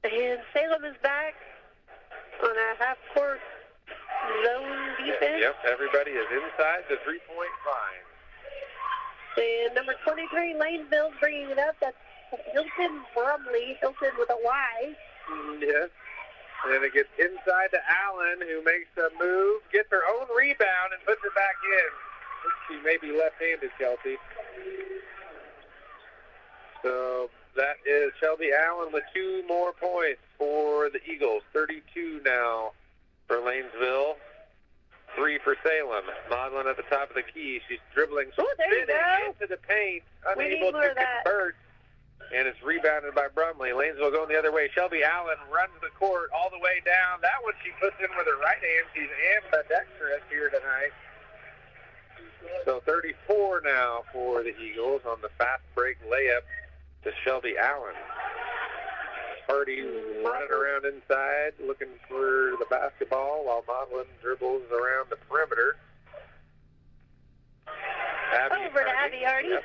And Salem is back on a half-court zone defense. Yep, everybody is inside the three-point line. And number 23, Lanesville, bringing it up. That's Hilton Brumley. Hilton with a Y. Yes. And it gets inside to Allen, who makes a move, gets her own rebound, and puts it back in. She may be left-handed, Kelsey. So that is Shelby Allen with 2 more points for the Eagles. 32 now for Lanesville. 3 for Salem. Maudlin at the top of the key. She's dribbling, spinning into the paint, unable to convert. And it's rebounded by Brumley. Lanesville going the other way. Shelby Allen runs the court all the way down. That one she puts in with her right hand. She's ambidextrous here tonight. So 34 now for the Eagles on the fast break layup to Shelby Allen. Hardy running around inside, looking for the basketball while Maudlin dribbles around the perimeter. Over to Abby Hardy. Yep.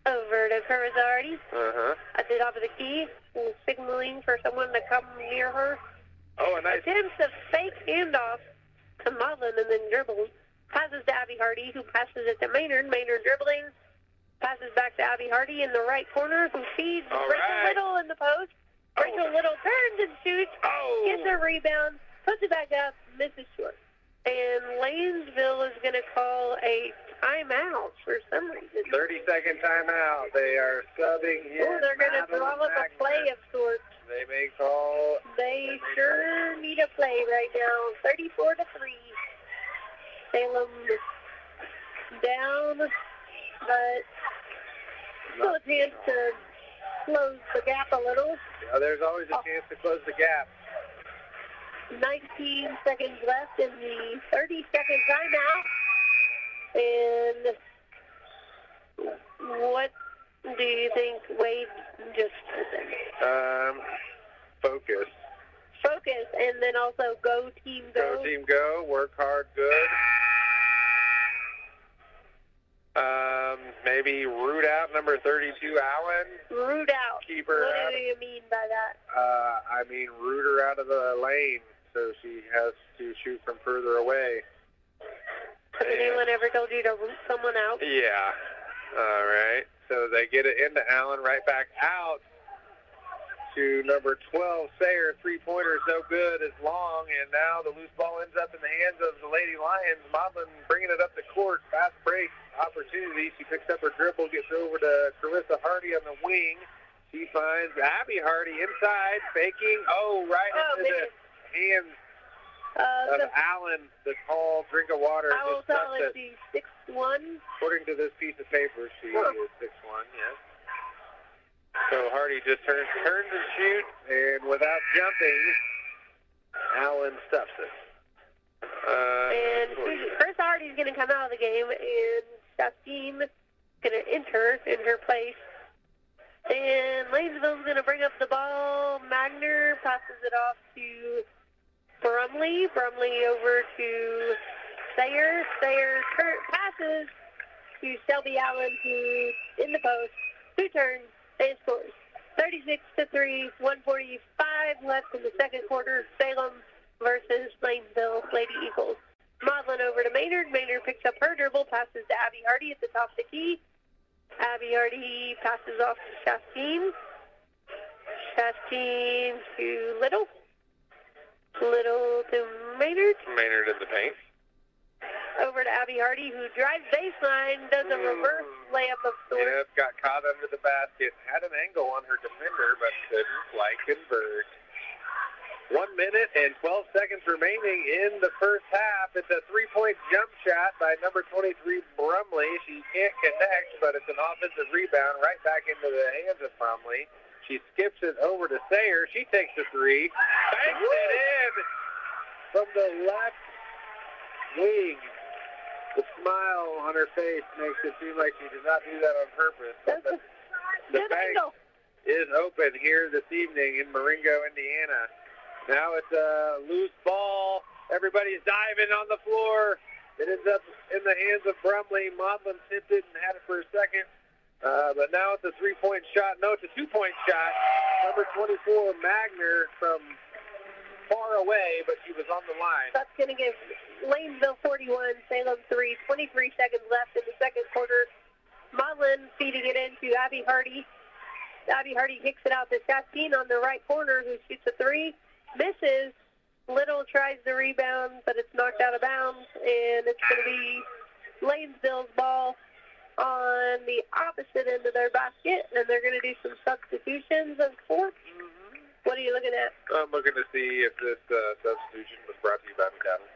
Over to Curzardi. At the top of the key, signaling for someone to come near her. Oh, a nice. Attempts a fake handoff to Maudlin and then dribbles. Passes to Abby Hardy, who passes it to Maynard. Maynard dribbling. Passes back to Abby Hardy in the right corner, who feeds Rachel Little in the post. Rachel Little turns and shoots. Gets a rebound. Puts it back up. Misses short. And Lanesville is going to call a timeout for some reason. 30-second timeout. They are subbing in. Oh, they're going to draw up a play of sorts. They may call. They sure need a play right now. 34-3. Salem down, but still a chance to close the gap a little. Yeah, there's always a chance to close the gap. 19 seconds left in the 30-second timeout. And what do you think Wade just said? Focus. Focus, and then also go team go. Go team go. Work hard, good. Maybe root out number 32, Allen. Root out. Keep her what out. do you mean by that? I mean root her out of the lane so she has to shoot from further away. Has anyone ever told you to root someone out? Yeah. All right. So they get it into Allen, right back out to number 12, Sayer. Three-pointer is no good. It's long, and now the loose ball ends up in the hands of the Lady Lions. Maudlin bringing it up the court. Fast break opportunity. She picks up her dribble, gets over to Carissa Hardy on the wing. She finds Abby Hardy inside, faking. Right into the hands of Allen. The tall drink of water. I will tell her she's 6'1". According to this piece of paper, she is 6'1", yes. So Hardy just turns and shoots, and without jumping, Allen stuffs it. And Chris Hardy's going to come out of the game, and Shasteen is going to enter in her place. And Lanesville's going to bring up the ball. Magner passes it off to Brumley. Brumley over to Sayer. Sayer passes to Shelby Allen, who's in the post. 2 turns and scores. 36-3, 1:45 left in the second quarter. Salem versus Lanesville Lady Eagles. Maudlin over to Maynard. Maynard picks up her dribble, passes to Abby Hardy at the top of the key. Abby Hardy passes off to Shasteen. Shasteen to Little. Little to Maynard. Maynard in the paint. Over to Abby Hardy, who drives baseline, does a reverse layup of sorts. Yep, got caught under the basket. Had an angle on her defender, but couldn't quite convert. 1 minute and 12 seconds remaining in the first half. It's a three-point jump shot by number 23, Brumley. She can't connect, but it's an offensive rebound right back into the hands of Brumley. She skips it over to Sayer. She takes the three. Banks it in from the left wing. The smile on her face makes it seem like she did not do that on purpose. The bank is open here this evening in Marengo, Indiana. Now it's a loose ball. Everybody's diving on the floor. It ends up in the hands of Brumley. Maudlin tipped it and had it for a second. But now it's a 3-point shot. No, it's a 2-point shot. Number 24, Magner, from far away, but she was on the line. That's going to give Lanesville 41, Salem 3, 23 seconds left in the second quarter. Maudlin feeding it into Abby Hardy. Abby Hardy kicks it out to Chastain on the right corner, who shoots a 3. Misses. Little tries the rebound, but it's knocked out of bounds, and it's going to be Lanesville's ball on the opposite end of their basket, and they're going to do some substitutions of sorts. What are you looking at? I'm looking to see if this substitution was brought to you by McDonald's.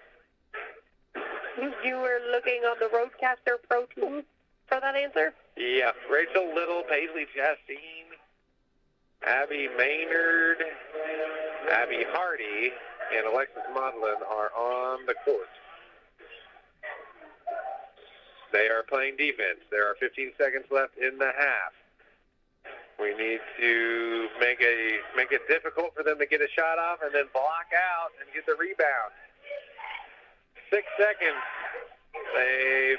You were looking on the Roadcaster Pro 2 for that answer? Yeah. Rachel Little, Paisley Chastain, Abby Maynard, Abby Hardy, and Alexis Maudlin are on the court. They are playing defense. There are 15 seconds left in the half. We need to make it difficult for them to get a shot off and then block out and get the rebound. 6 seconds. They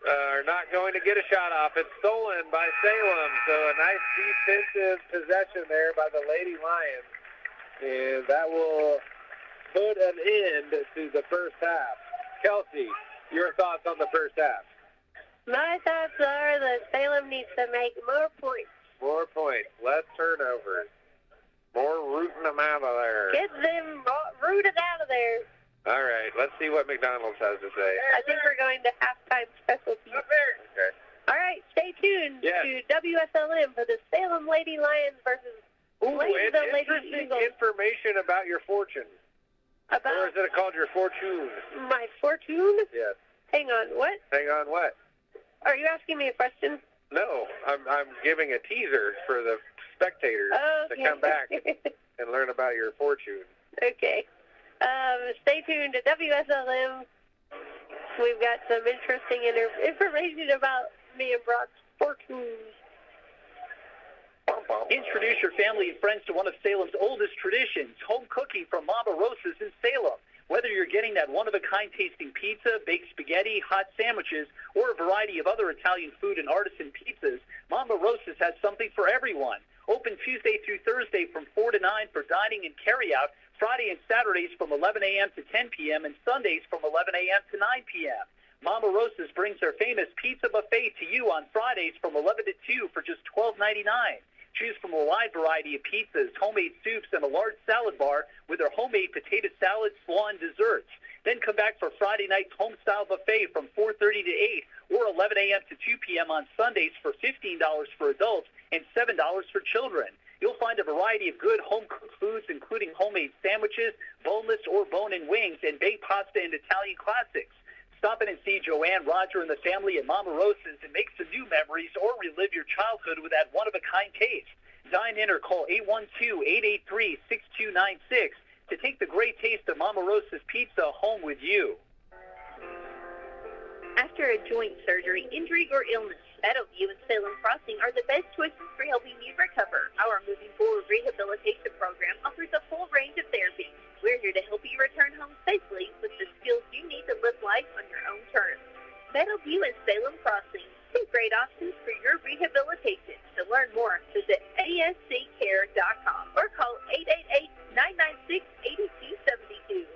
are not going to get a shot off. It's stolen by Salem. So a nice defensive possession there by the Lady Lions. And that will put an end to the first half. Kelsey, your thoughts on the first half? My thoughts are that Salem needs to make more points. More points. Less turnovers. More rooting them out of there. Get them rooted out of there. All right. Let's see what McDonald's has to say. I think we're going to halftime specialties. Okay. All right. Stay tuned to WSLM for the Salem Lady Lions versus Lanesville Lady Eagles. Information about your fortune. Or is it called your fortune? My fortune? Yes. Hang on. What? Hang on what? Are you asking me a question? No, I'm giving a teaser for the spectators to come back and learn about your fortune. Okay. Stay tuned to WSLM. We've got some interesting information about me and Brock's fortunes. Introduce your family and friends to one of Salem's oldest traditions, home cooking from Mama Rosa's in Salem. Whether you're getting that one-of-a-kind tasting pizza, baked spaghetti, hot sandwiches, or a variety of other Italian food and artisan pizzas, Mama Rosa's has something for everyone. Open Tuesday through Thursday from 4 to 9 for dining and carry-out, Friday and Saturdays from 11 a.m. to 10 p.m., and Sundays from 11 a.m. to 9 p.m. Mama Rosa's brings their famous pizza buffet to you on Fridays from 11 to 2 for just $12.99. Choose from a wide variety of pizzas, homemade soups, and a large salad bar with their homemade potato salad, slaw, and desserts. Then come back for Friday night's home-style buffet from 4:30 to 8 or 11 a.m. to 2 p.m. on Sundays for $15 for adults and $7 for children. You'll find a variety of good home-cooked foods, including homemade sandwiches, boneless or bone-in wings, and baked pasta and Italian classics. Stop in and see Joanne, Roger, and the family at Mama Rosa's and make some new memories or relive your childhood with that one-of-a-kind taste. Dine in or call 812-883-6296 to take the great taste of Mama Rosa's pizza home with you. After a joint surgery, injury, or illness, Meadowview and Salem Crossing are the best choices for helping you recover. Our Moving Forward rehabilitation program offers a full range of therapies. We're here to help you return home safely with the skills you need to live life on your own terms. Meadowview and Salem Crossing, two great options for your rehabilitation. To learn more, visit asccare.com or call 888-996-8272.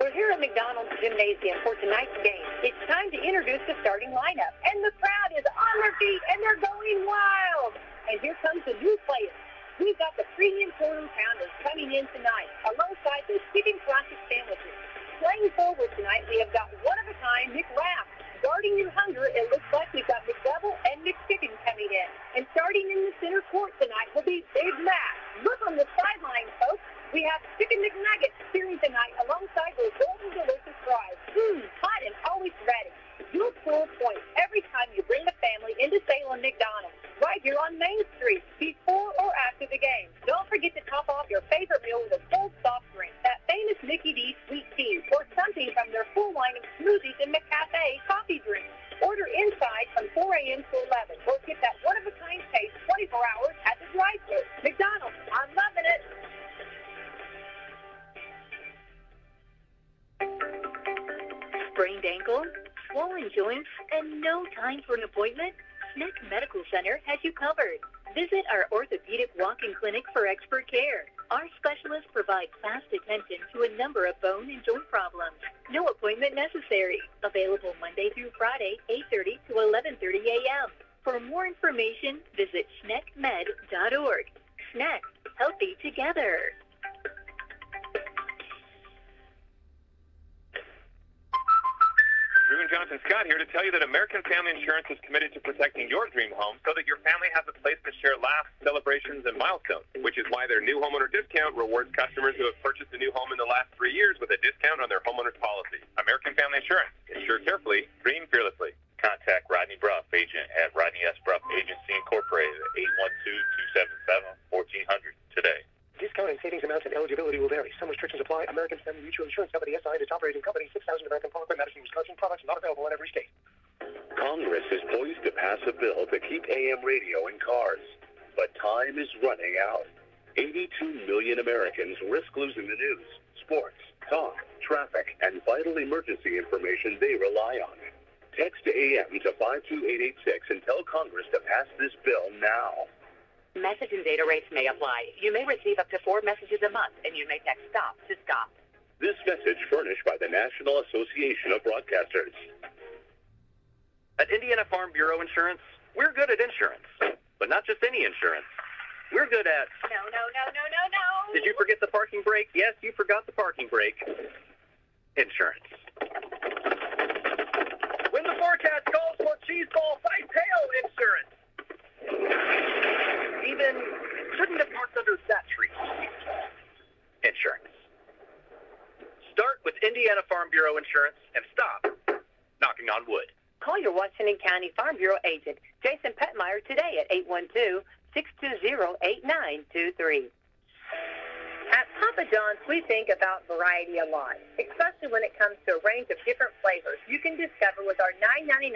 We're here at McDonald's Gymnasium for tonight's game. It's time to introduce the starting lineup. And the crowd is on their feet, and they're going wild. And here comes the new players. We've got the premium quarter pounders coming in tonight, alongside the chicken classic sandwiches. Playing forward tonight, we have got one-of-a-kind McWrap. Guarding your hunger, it looks like we've got McDouble and McChicken coming in. And starting in the center court tonight will be Big Mac. Look on the sideline, folks. We have Chicken McNuggets cheering tonight alongside those golden delicious fries. Hot and always ready. You'll score points every time you bring the family into Salem McDonald's, right here on Main Street, before or after the game. Don't forget to top off your favorite meal with a cold soft drink, that famous Mickey D sweet tea, or something from their full line of smoothies and McCafe coffee drinks. Order inside from 4 a.m. to 11, or get that one-of-a-kind taste 24 hours at the drive-thru. McDonald's, I'm loving it. ankle, swollen joints, and no time for an appointment? SNEC Medical Center has you covered. Visit our orthopedic walk-in clinic for expert care. Our specialists provide fast attention to a number of bone and joint problems. No appointment necessary. Available Monday through Friday, 8:30 to 11:30 a.m. For more information, visit snecmed.org. SNEC, healthy together. Drew and Jonathan Scott here to tell you that American Family Insurance is committed to protecting your dream home so that your family has a place to share laughs, celebrations, and milestones, which is why their new homeowner discount rewards customers who have purchased a new home in the last 3 years with a discount on their homeowner's policy. American Family Insurance. Insure carefully, dream fearlessly. Contact Rodney Bruff, agent at Rodney S. Bruff Agency Incorporated at 812-277-1400 today. Discount and savings amounts and eligibility will vary. Some restrictions apply. American Family Mutual Insurance Company, SI, and its operating company, 6,000 American Parkway, Madison, Wisconsin. Products not available in every state. Congress is poised to pass a bill to keep AM radio in cars. But time is running out. 82 million Americans risk losing the news, sports, talk, traffic, and vital emergency information they rely on. Text AM to 52886 and tell Congress to pass this bill now. Message and data rates may apply. You may receive up to 4 messages a month, and you may text STOP to STOP. This message furnished by the National Association of Broadcasters. At Indiana Farm Bureau Insurance, we're good at insurance, but not just any insurance. We're good at... No. Did you forget the parking brake? Yes, you forgot the parking brake. Insurance. When the forecast calls for cheese balls, I tail insurance. Even shouldn't have parked under that tree. Insurance. Start with Indiana Farm Bureau Insurance and stop knocking on wood. Call your Washington County Farm Bureau agent, Jason Petmeyer, today at 812-620-8923. At Papa John's, we think about variety a lot, especially when it comes to a range of different flavors you can discover with our $9.99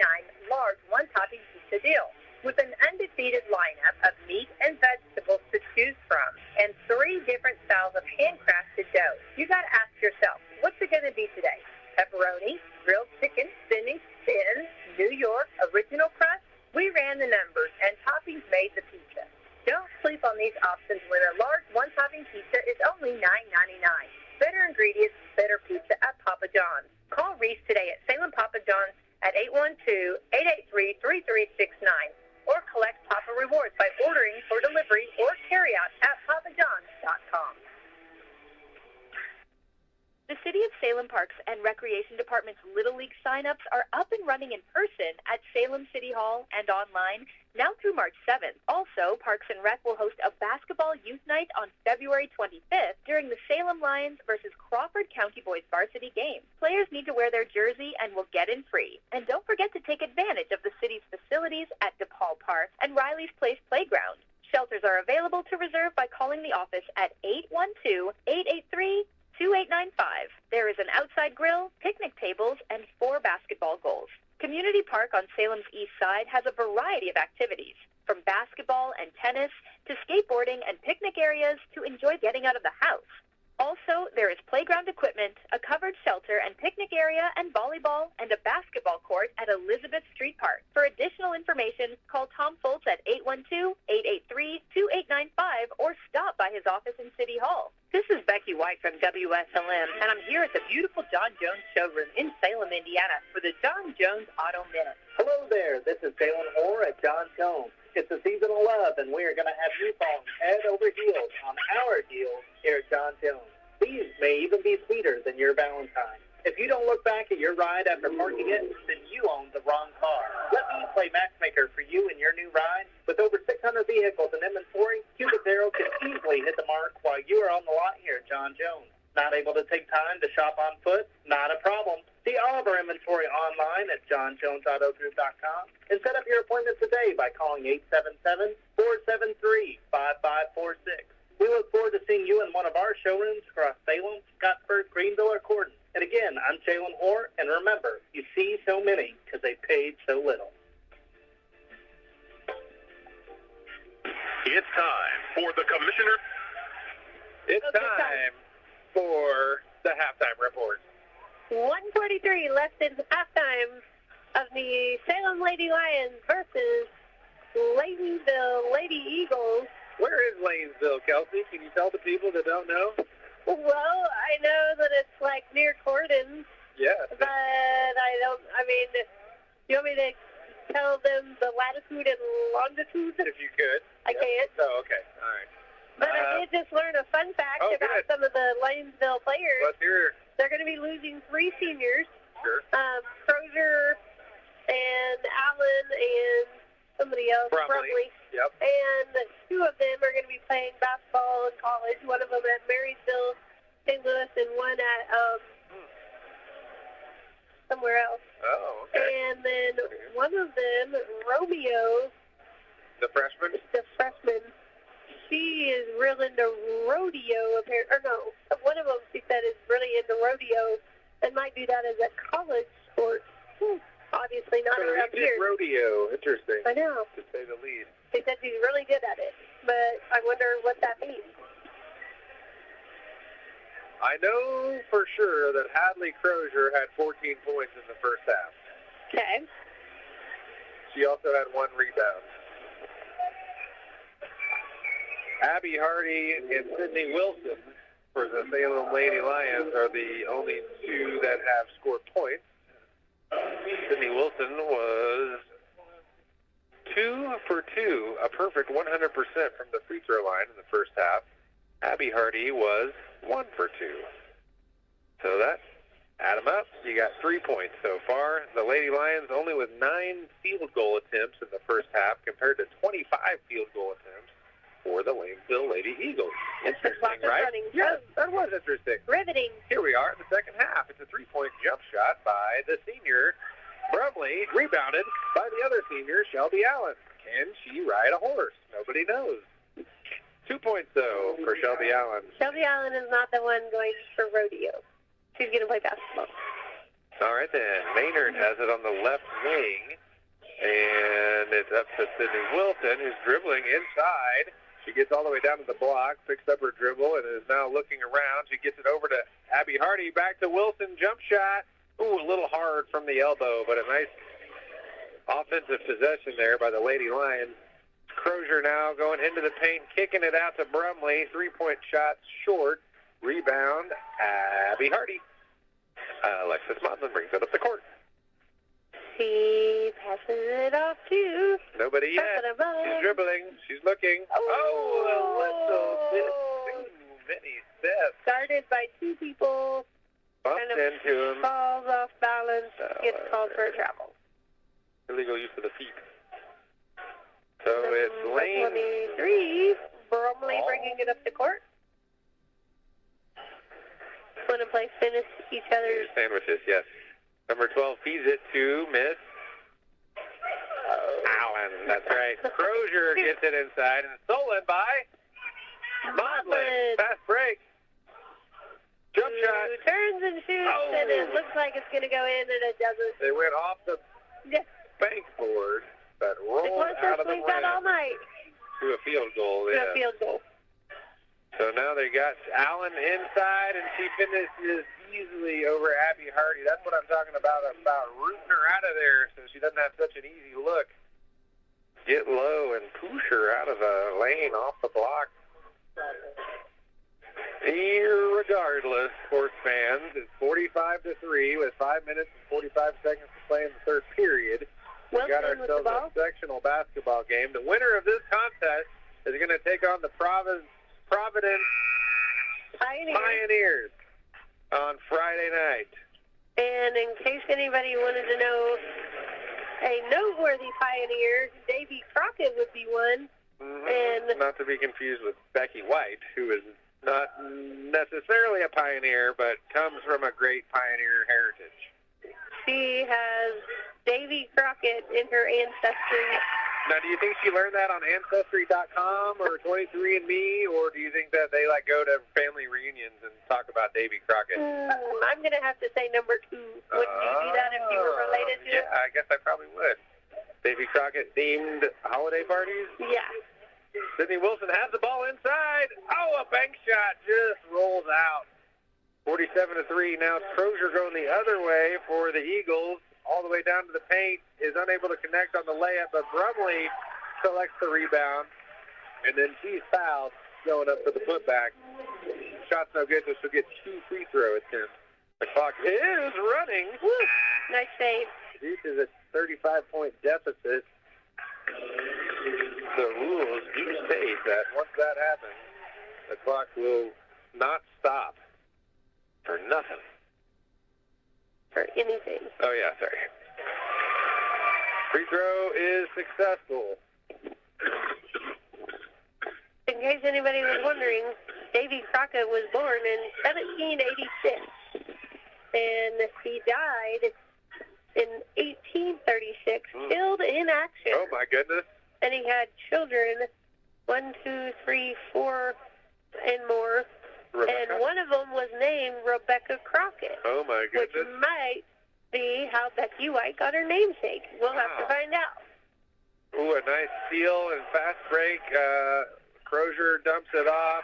large one-topping pizza deal. With an undefeated lineup of meat and vegetables to choose from and 3 different styles of handcrafted dough, you got to ask yourself, what's it going to be today? Pepperoni, grilled chicken, spinach, thin, New York, original crust? We ran the numbers, and toppings made the pizza. Don't sleep on these options when a large one-topping pizza is only $9.99. Better ingredients, better pizza at Papa John's. Call Reese today at Salem Papa John's at 812-883-3369. or collect Papa Rewards by ordering for delivery or carryout at papajohns.com. The City of Salem Parks and Recreation Department's Little League signups are up and running in person at Salem City Hall and online now through March 7th. Also, Parks and Rec will host a basketball youth night on February 25th during the Salem Lions versus Crawford County Boys varsity game. Players need to wear their jersey and will get in free. And don't forget to take advantage of the city's facilities at DePaul Park and Riley's Place Playground. Shelters are available to reserve by calling the office at 812-883-2895. There is an outside grill, picnic tables, and 4 basketball goals. Community Park on Salem's east side has a variety of activities, from basketball and tennis to skateboarding and picnic areas to enjoy getting out of the house. Also, there is playground equipment, a covered shelter and picnic area and volleyball, and a basketball court at Elizabeth Street Park. For additional information, call Tom Foltz at 812-883-2895 or stop by his office in City Hall. This is Becky White from WSLM, and I'm here at the beautiful John Jones showroom in Salem, Indiana, for the John Jones Auto Minute. Hello there, this is Jalen Orr at John Jones. It's the season of love, and we are going to have you falling head over heels on our deals here at John Jones. These may even be sweeter than your Valentine. If you don't look back at your ride after parking it, then you own the wrong car. Let me play matchmaker for you and your new ride. With over 600 vehicles in inventory, Cubic Zero can easily hit the mark while you are on the lot here at John Jones. Not able to take time to shop on foot? Not a problem. See all of our inventory online at johnjonesautogroup.com and set up your appointment today by calling 877-473-5546. We look forward to seeing you in one of our showrooms across Salem, Scottsburg, Greenville, or Corden. And again, I'm Jalen Hoare, and remember, you see so many because they paid so little. It's time for the Commissioner. It's time for the halftime report. 1:43 left in halftime of the Salem Lady Lions versus Lanesville Lady Eagles. Where is Lanesville, Kelsey? Can you tell the people that don't know? Well, I know that it's like near Cordon. Yes. But you want me to tell them the latitude and longitude? If you could. I can't. Oh, okay. All right. But I did just learn a fun fact about some of the Lanesville players. Let's hear. They're going to be losing 3 seniors. Sure. Crozier and Allen and somebody else. Brumley. Yep. And 2 of them are going to be playing basketball in college. One of them at Marysville, St. Louis, and one at somewhere else. Oh, okay. And then one of them, Romeo, the freshman, she is real into rodeo, one of them she said is really into rodeo and might do that as a college sport. Obviously not around here. Rodeo, interesting. I know. To say the least. She said she's really good at it, but I wonder what that means. I know for sure that Hadley Crozier had 14 points in the first half. Okay. She also had 1 rebound. Abby Hardy and Sydney Wilson for the Salem Lady Lions are the only 2 that have scored points. Sydney Wilson was 2 for 2, a perfect 100% from the free throw line in the first half. Abby Hardy was 1 for 2. So that, add them up, you got 3 points so far. The Lady Lions only with 9 field goal attempts in the first half compared to 25 field goal attempts for the Lanesville Lady Eagles. Interesting, right? Yes, that was interesting. Riveting. Here we are in the second half. It's a 3-point jump shot by the senior, Brumley, rebounded by the other senior, Shelby Allen. Can she ride a horse? Nobody knows. 2 points, though, for Shelby Allen. Shelby Allen is not the one going for rodeo. She's going to play basketball. All right, then. Maynard has it on the left wing, and it's up to Sydney Wilson, who's dribbling inside. She gets all the way down to the block, picks up her dribble, and is now looking around. She gets it over to Abby Hardy. Back to Wilson, jump shot. Ooh, a little hard from the elbow, but a nice offensive possession there by the Lady Lions. Crozier now going into the paint, kicking it out to Brumley. 3-point shot short. Rebound, Abby Hardy. Alexis Modlin brings it up the court. She passes it off to... Nobody yet. She's dribbling. She's looking. Oh, a little bit too many steps. Started by 2 people. Bumped into him. Falls off balance. Gets called for a travel. Illegal use of the feet. So it's Lane. 23. Brumley bringing it up to court. Want to play finish each other's sandwiches, yes. Number 12 feeds it to Miss Allen. That's right. Crozier gets it inside and stolen by Modlin. Fast break. Jump shot. Turns and shoots, and it looks like it's going to go in, and it doesn't. They went off the bank board, but rolled out of the rim all night. to a field goal. To a field goal. So now they got Allen inside, and she finishes easily over Abby Hardy. That's what I'm talking about rooting her out of there so she doesn't have such an easy look. Get low and push her out of the lane off the block. Irregardless, sports fans, it's 45-3 with 5 minutes and 45 seconds to play in the third period. We got ourselves a sectional basketball game. The winner of this contest is going to take on the Providence Pioneers on Friday night. And in case anybody wanted to know, a noteworthy Pioneer, Davy Crockett would be one. And not to be confused with Becky White, who is not necessarily a Pioneer, but comes from a great Pioneer heritage. She has Davy Crockett in her ancestry. Now, do you think she learned that on Ancestry.com or 23andMe, or do you think that they go to family reunions and talk about Davy Crockett? I'm going to have to say number 2. Wouldn't you do that if you were related to it? Yeah, I guess I probably would. Davy Crockett themed holiday parties? Yeah. Sydney Wilson has the ball inside. Oh, a bank shot just rolls out. 47-3. Now it's Crozier going the other way for the Eagles. All the way down to the paint. Is unable to connect on the layup, but Brumley collects the rebound. And then she's fouled going up for the putback. Shot's no good, so she'll get 2 free throw attempts. The clock is running. Woo. Nice save. Duke is a 35-point deficit. The rules do state that once that happens, the clock will not stop for nothing. For anything. Oh, yeah, sorry. Free throw is successful. In case anybody was wondering, Davy Crockett was born in 1786, and he died in 1836, killed in action. Oh, my goodness. And he had children, 1, 2, 3, 4, and more. Rebecca. And one of them was named Rebecca Crockett. Oh, my Which goodness. might be how Becky White got her namesake. We'll have to find out. Ooh, a nice steal and fast break. Crozier dumps it off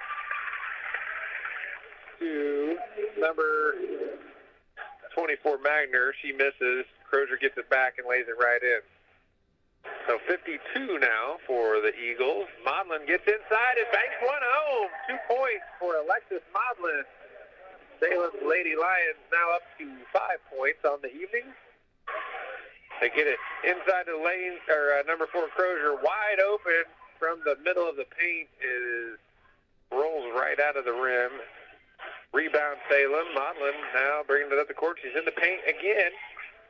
to number 24, Magner. She misses. Crozier gets it back and lays it right in. So 52 now for the Eagles. Maudlin gets inside and banks one home. 2 points for Alexis Maudlin. Salem Lady Lions now up to 5 points on the evening. They get it inside the lane, or number 4 Crozier wide open from the middle of the paint. Rolls right out of the rim. Rebound Salem. Maudlin now bringing it up the court. She's in the paint again.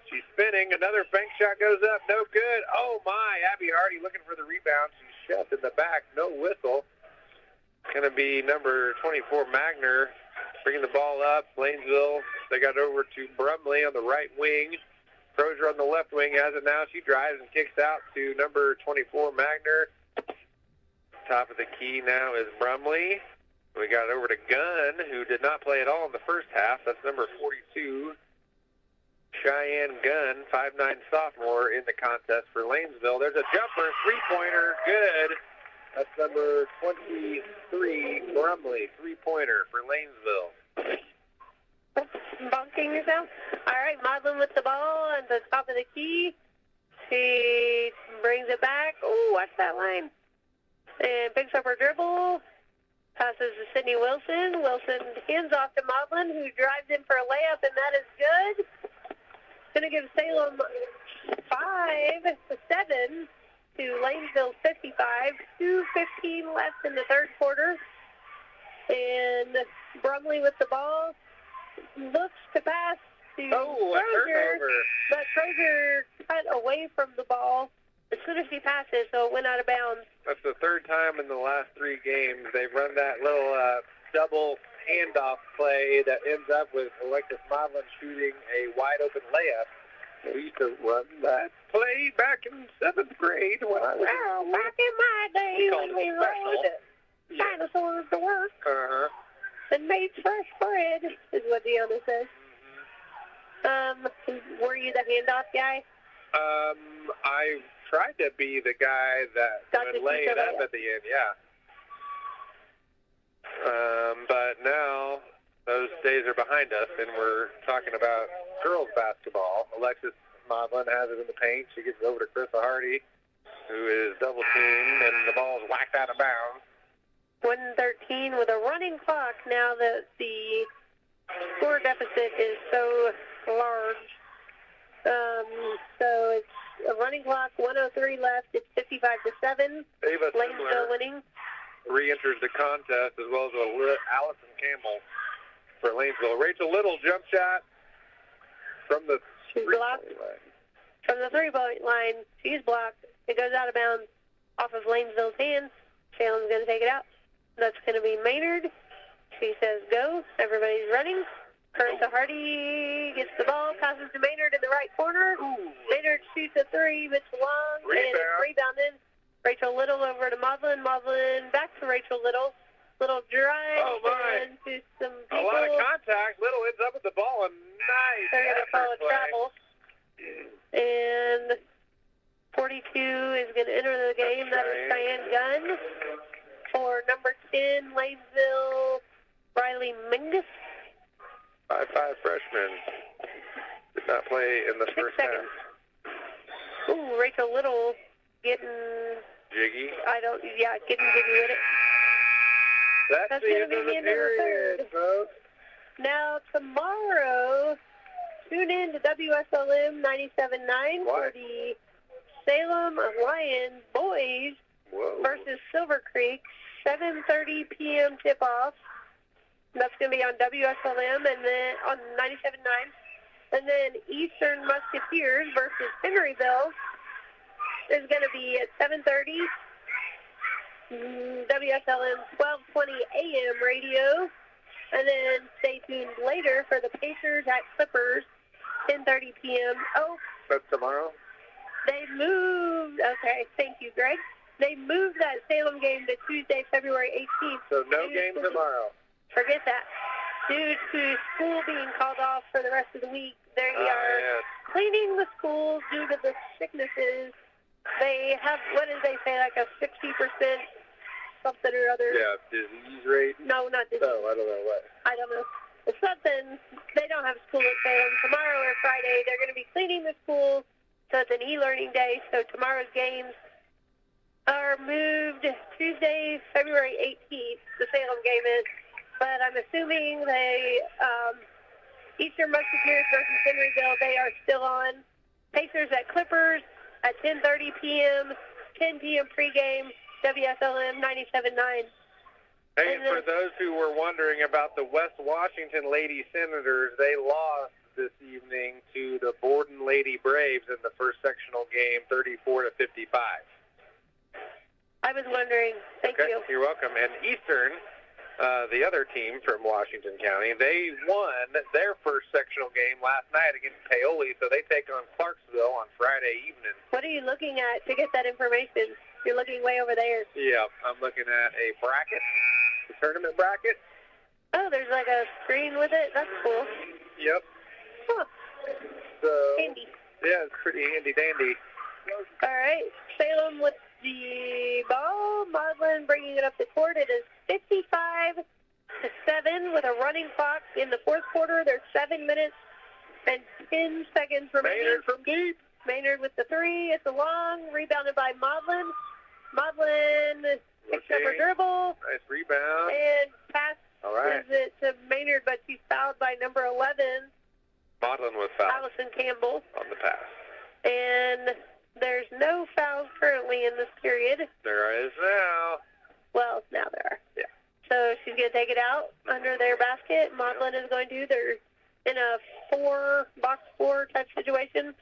She's spinning. Another bank shot goes up. No good. Oh, my. Abby Hardy looking for the rebound. She's shoved in the back. No whistle. Going to be number 24, Magner, bringing the ball up. Lanesville, they got over to Brumley on the right wing. Crozier on the left wing has it now. She drives and kicks out to number 24, Magner. Top of the key now is Brumley. We got it over to Gunn, who did not play at all in the first half. That's number 42. Cheyenne Gunn, 5'9" sophomore in the contest for Lanesville. There's a jumper, three-pointer, good. That's number 23, Brumley, three-pointer for Lanesville. Bonking yourself. All right, Maudlin with the ball at the top of the key. She brings it back. Oh, watch that line. And picks up her dribble. Passes to Sydney Wilson. Wilson hands off to Maudlin, who drives in for a layup, and that is good. Going to give Salem 5-7 to Lanesville 55. 2:15 left in the third quarter. And Brumley with the ball looks to pass to Crozier, but Crozier cut away from the ball as soon as she passes, so it went out of bounds. That's the third time in the last 3 games they've run that little double handoff play that ends up with Alexis Maudlin shooting a wide-open layup. We used to run that play back in 7th grade when I was back in my day when we rode dinosaurs to work and made fresh bread, is what Deanna says. Were you the handoff guy? I tried to be the guy that would lay it up at the end, yeah. But now those days are behind us, and we're talking about girls basketball. Alexis Maudlin has it in the paint. She gets it over to Carissa Hardy, who is double-teamed, and the ball is whacked out of bounds. 1:13 with a running clock now that the score deficit is so large. So it's a running clock, 1:03 left. It's 55-7. Ava Lanesville winning. Re-enters the contest, as well as Allison Campbell for Lanesville. Rachel Little jump shot from the blocked from the three-point line. She's blocked. It goes out of bounds off of Lanesville's hands. Salem's going to take it out. That's going to be Maynard. She says go. Everybody's running. Carissa Hardy gets the ball, passes to Maynard in the right corner. Maynard shoots a 3, but it's long, and it's rebounded. Rachel Little over to Maudlin. Maudlin back to Rachel Little. Little drive into some people. A lot of contact. Little ends up with the ball. A nice They're going to call a travel. And 42 is going to enter the game. That is Cheyenne Gunn. For number 10, Lanesville, Riley Mingus. 5'5" freshman. Did not play in the 6 first seconds. half. Ooh, Rachel Little getting... Jiggy. Getting jiggy with it. That's the end of the period, folks. Now, tomorrow, tune in to WSLM 97.9 for the Salem Lions boys versus Silver Creek, 7:30 p.m. tip-off. That's going to be on WSLM and then on 97.9. And then Eastern Musketeers versus Henryville is going to be at 7:30. WSLM 1220 AM radio. And then stay tuned later for the Pacers at Clippers, 10:30 p.m. Oh, that's tomorrow? They moved. Okay, thank you, Greg. They moved that Salem game to Tuesday, February 18th. So no game tomorrow. Forget that. Due to school being called off for the rest of the week, they are cleaning the schools due to the sicknesses. They have, what did they say, like a 60% something or other? Yeah, disease rate? No, not disease. Oh, I don't know what. I don't know. It's something. They don't have school at Salem. Tomorrow or Friday, they're going to be cleaning the schools, so it's an e-learning day. So tomorrow's games are moved Tuesday, February 18th. The Salem game is. But I'm assuming they, Eastern Musketeers versus Henryville, they are still on. Pacers at Clippers at 10:30 p.m., 10 p.m. pregame, WSLM 97.9. Hey, and for those who were wondering about the West Washington Lady Senators, they lost this evening to the Borden Lady Braves in the first sectional game, 34-55. I was wondering. Thank you. You're welcome. And Eastern, the other team from Washington County, they won their first sectional game last night against Paoli, so they take on Clarksville on Friday evening. What are you looking at to get that information? You're looking way over there. Yeah, I'm looking at a bracket, the tournament bracket. Oh, there's like a screen with it? That's cool. Yep. Huh. So, handy. Yeah, it's pretty handy-dandy. All right, Salem with the ball. Maudlin bringing it up the court. It is 55-7 with a running clock in the fourth quarter. There's 7 minutes and 10 seconds remaining. Maynard from deep. Maynard with the three. It's a long, rebounded by Maudlin. Maudlin picks up her dribble. Nice rebound. And passes it to Maynard, but she's fouled by number 11. Maudlin was fouled. Allison Campbell. On the pass. And there's no fouls currently in this period. There is now. Well, now there are. Yeah. So she's going to take it out under their basket. Maudlin is going to. They're in a box four type situation.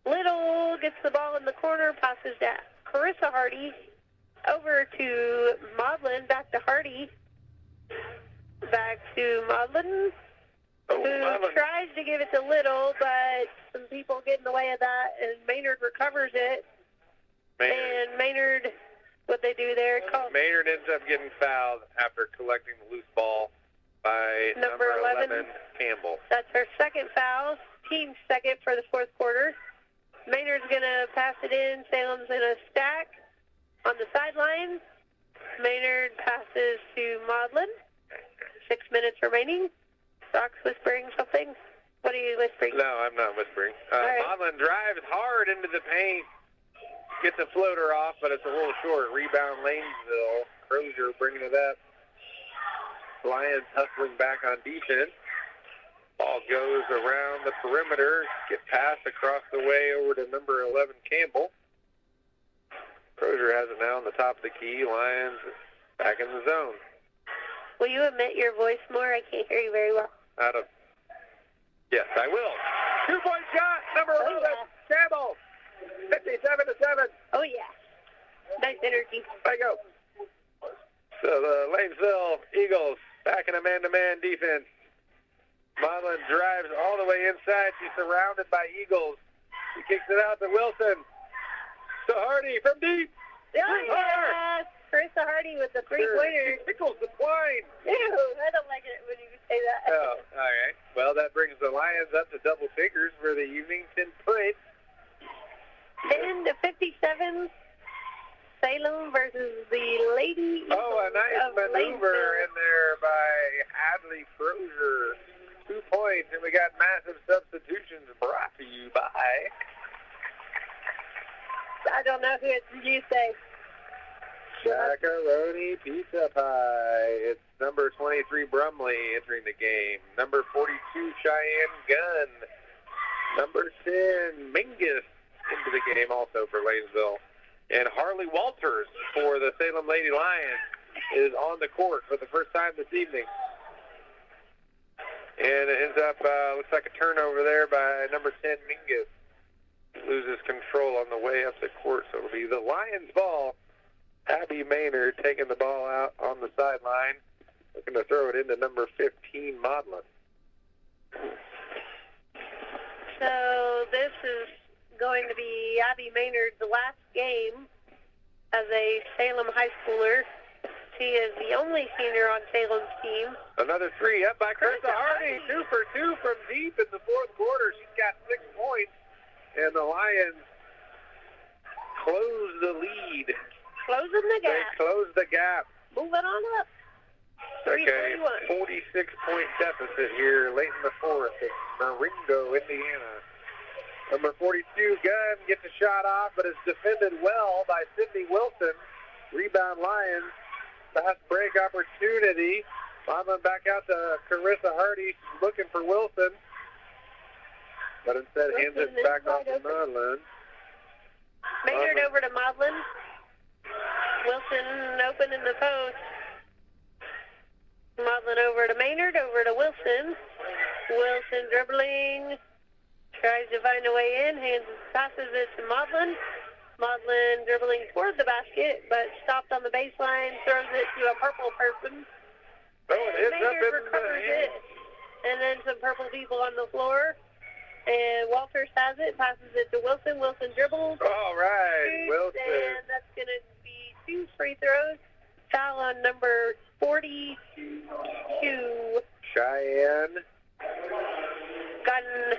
Little gets the ball in the corner, passes to Carissa Hardy. Over to Maudlin, back to Hardy. Back to Maudlin, who tries to give it to Little, but some people get in the way of that, and Maynard recovers it. And Maynard, what they do there? Maynard ends up getting fouled after collecting the loose ball by number 11, Campbell. That's her second foul, team second for the fourth quarter. Maynard's going to pass it in. Salem's in a stack on the sideline. Maynard passes to Maudlin. 6 minutes remaining. Brock's whispering something. What are you whispering? No, I'm not whispering. Right. Maudlin drives hard into the paint. Gets a floater off, but it's a little short. Rebound, Lanesville. Crozier bringing it up. Lions hustling back on defense. Ball goes around the perimeter. Get passed across the way over to number 11, Campbell. Crozier has it now on the top of the key. Lions back in the zone. Will you emit your voice more? I can't hear you very well. Yes, I will. 2-point shot, number 11, Campbell. 57-7. Oh, yeah. Nice energy. There you go. So the Lanesville Eagles back in a man-to-man defense. Maudlin drives all the way inside. She's surrounded by Eagles. She kicks it out to Wilson. To Hardy from deep. Yeah. Carissa Hardy with the three-pointer. She tickles the twine. Ew, I don't like it when you say that. Oh, all right. Well, that brings the Lions up to double figures for the evening. 10 points. 10-57. Salem versus the Lady Eagles. Oh, a nice maneuver in there by Hadley Crozier. 2 points, and we got massive substitutions brought to you by... I don't know who it's you say. Macaroni Pizza Pie. It's number 23, Brumley, entering the game. Number 42, Cheyenne Gunn. Number 10, Mingus, into the game also for Lanesville. And Harley Walters for the Salem Lady Lions is on the court for the first time this evening. And it ends up, looks like a turnover there by number 10, Mingus. Loses control on the way up the court, so it'll be the Lions ball. Abby Maynard taking the ball out on the sideline, looking to throw it into number 15, Maudlin. So this is going to be Abby Maynard's last game as a Salem high schooler. She is the only senior on Salem's team. Another three up by Carissa Hardy. 2 for 2 from deep in the fourth quarter. She's got 6 points, and the Lions close the lead. Closing the gap. They close the gap. Moving on up. 30-41. 46-point deficit here late in the fourth in Marengo, Indiana. Number 42, Gunn, gets a shot off, but is defended well by Sydney Wilson. Rebound Lions. Fast break opportunity. Maudlin back out to Carissa Hardy, looking for Wilson. But instead hands it back off to Maudlin. Maynard over to Maudlin. Wilson open in the post. Maudlin over to Maynard, over to Wilson. Wilson dribbling. Tries to find a way in. Passes it to Maudlin. Maudlin dribbling toward the basket, but stopped on the baseline. Throws it to a purple person. Maynard recovers it. And then some purple people on the floor. And Walters has it. Passes it to Wilson. Wilson dribbles. All right, Wilson. And that's going to be 2 free throws. Foul on number 42. Cheyenne Gunn.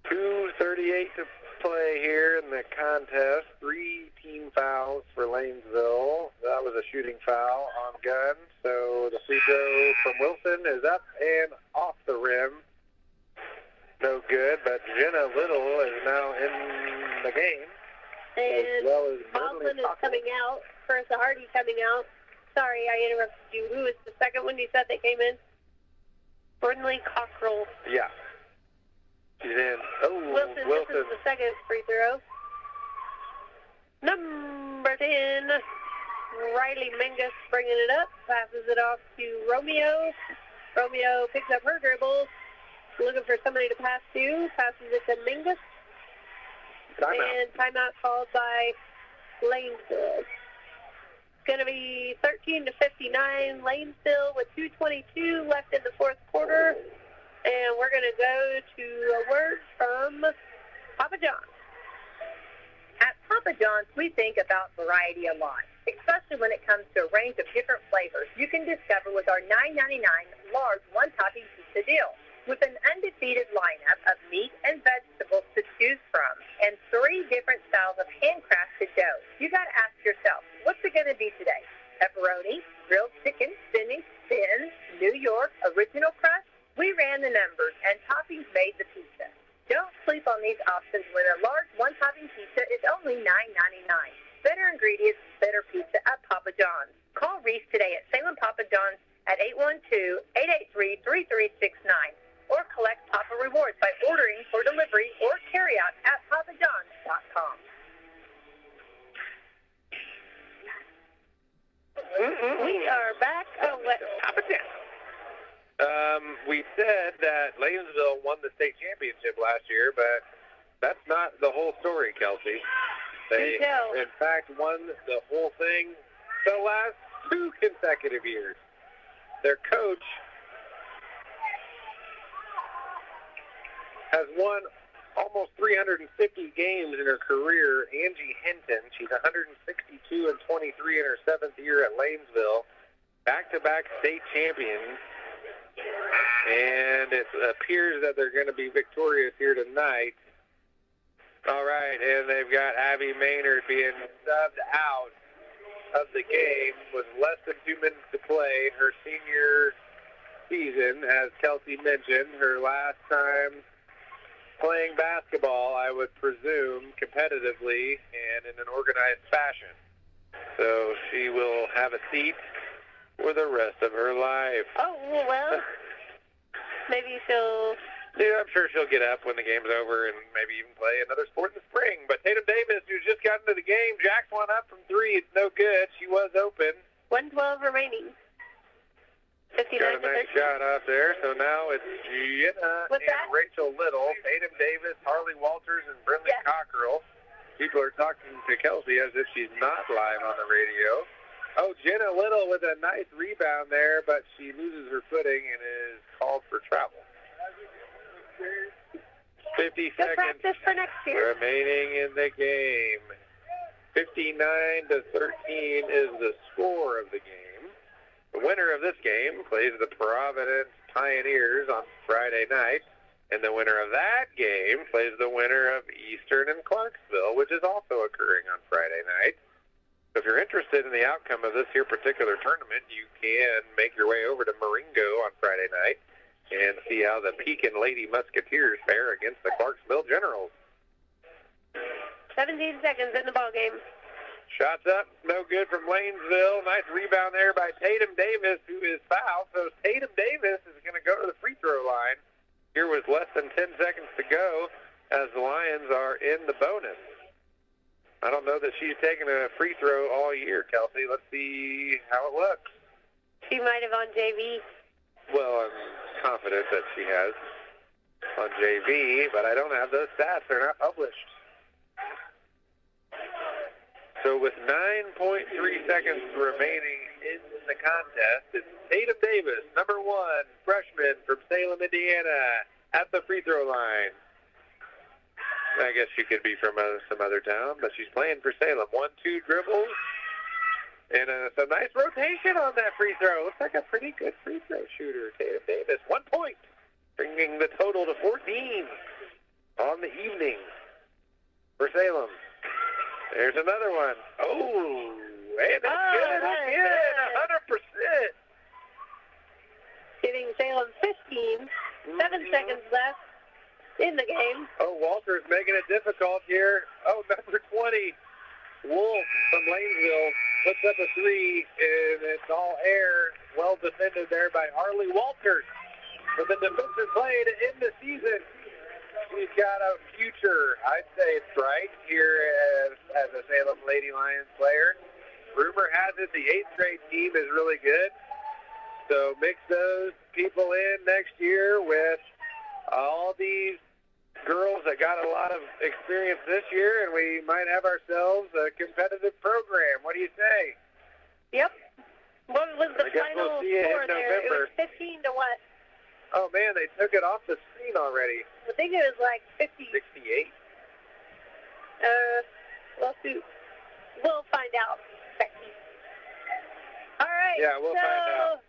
2:38 to play here in the contest. 3 team fouls for Lanesville. That was a shooting foul on Gunn. So the free throw from Wilson is up and off the rim. No good, but Jenna Little is now in the game. And well Maudlin is coming out. Carissa Hardy coming out. Sorry, I interrupted you. Who was the second one you said that came in? Burnley Cockrell. Yeah. She's in. Oh, Wilson. This is the second free throw. Number 10, Riley Mingus bringing it up. Passes it off to Romeo. Romeo picks up her dribble. Looking for somebody to pass to. Passes it to Mingus. And timeout called by Lanesville. It's going to be 13-59. Lanesville with 2:22 left in the fourth quarter. And we're going to go to a word from Papa John's. At Papa John's, we think about variety a lot, especially when it comes to a range of different flavors you can discover with our $9.99 large one-topping pizza deal. With an undefeated lineup of meat and vegetables to choose from and 3 different styles of handcrafted dough, you got to ask yourself, what's it going to be today? Pepperoni, grilled chicken, spinach, thin, New York, original crust? We ran the numbers, and toppings made the pizza. Don't sleep on these options when a large one-topping pizza is only $9.99. Better ingredients, better pizza at Papa John's. Call Reese today at Salem Papa John's at 812-883-3369 or collect Papa Rewards by ordering for delivery or carryout at papajohns.com. We are back. Papa John's. We said that Lanesville won the state championship last year, but that's not the whole story, Kelsey. They, in fact, won the whole thing the last 2 consecutive years. Their coach has won almost 350 games in her career. Angie Hinton, she's 162-23 in her 7th year at Lanesville. Back-to-back state champions. And it appears that they're going to be victorious here tonight. All right, and they've got Abby Maynard being subbed out of the game with less than 2 minutes to play. Her senior season, as Kelsey mentioned, her last time playing basketball, I would presume, competitively and in an organized fashion. So she will have a seat for the rest of her life. Oh, well, maybe she'll... Yeah, I'm sure she'll get up when the game's over and maybe even play another sport in the spring. But Tatum Davis, who's just got into the game, jacks one up from three. It's no good. She was open. 1:12 remaining. 59 got a nice shot out there. So now it's Jenna and Rachel Little, Tatum Davis, Harley Walters, and Brinley Cockrell. People are talking to Kelsey as if she's not live on the radio. Oh, Jenna Little with a nice rebound there, but she loses her footing and is called for travel. 50 seconds for next year. remaining in the game. 59-13 is the score of the game. The winner of this game plays the Providence Pioneers on Friday night, and the winner of that game plays the winner of Eastern and Clarksville, which is also occurring on Friday night. So if you're interested in the outcome of this here particular tournament, you can make your way over to Marengo on Friday night and see how the Pekin Lady Musketeers fare against the Clarksville Generals. 17 seconds in the ball game. Shots up, no good from Lanesville. Nice rebound there by Tatum Davis, who is fouled. So Tatum Davis is going to go to the free throw line here with less than 10 seconds to go as the Lions are in the bonus. I don't know that she's taken a free throw all year, Kelsey. Let's see how it looks. She might have on JV. Well, I'm confident that she has on JV, but I don't have those stats. They're not published. So with 9.3 seconds remaining in the contest, it's Tatum Davis, number 1, freshman from Salem, Indiana, at the free throw line. I guess she could be from some other town, but she's playing for Salem. 1-2 dribbles. And a nice rotation on that free throw. Looks like a pretty good free throw shooter, Tatum Davis. 1 point, bringing the total to 14 on the evening for Salem. There's another one. Oh, and that's good again, 100%. Giving Salem 15. 7 seconds left in the game. Oh, Walter's making it difficult here. Oh, number 20, Wolf from Lanesville, puts up a three, and it's all air. Well defended there by Harley Walters. With the defensive play to end the season, she's got a future, I'd say it's bright, here as a Salem Lady Lions player. Rumor has it the 8th grade team is really good. So mix those people in next year with all these girls that got a lot of experience this year, and we might have ourselves a competitive program. What do you say? Yep. What was the final score there? It was 15 to what? Oh, man, they took it off the screen already. I think it was like 50. 68. We'll see. We'll find out. All right. Yeah, we'll find out.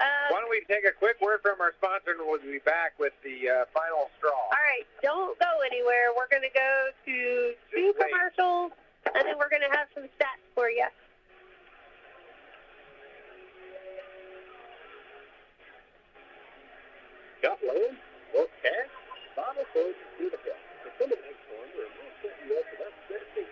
Why don't we take a quick word from our sponsor, and we'll be back with the final straw. All right, don't go anywhere. We're going to go to 2 commercials, and then we're going to have some stats for you. Got loans? Work cash? Bible close to the hill. For some of the next one, we're more setting you up for that.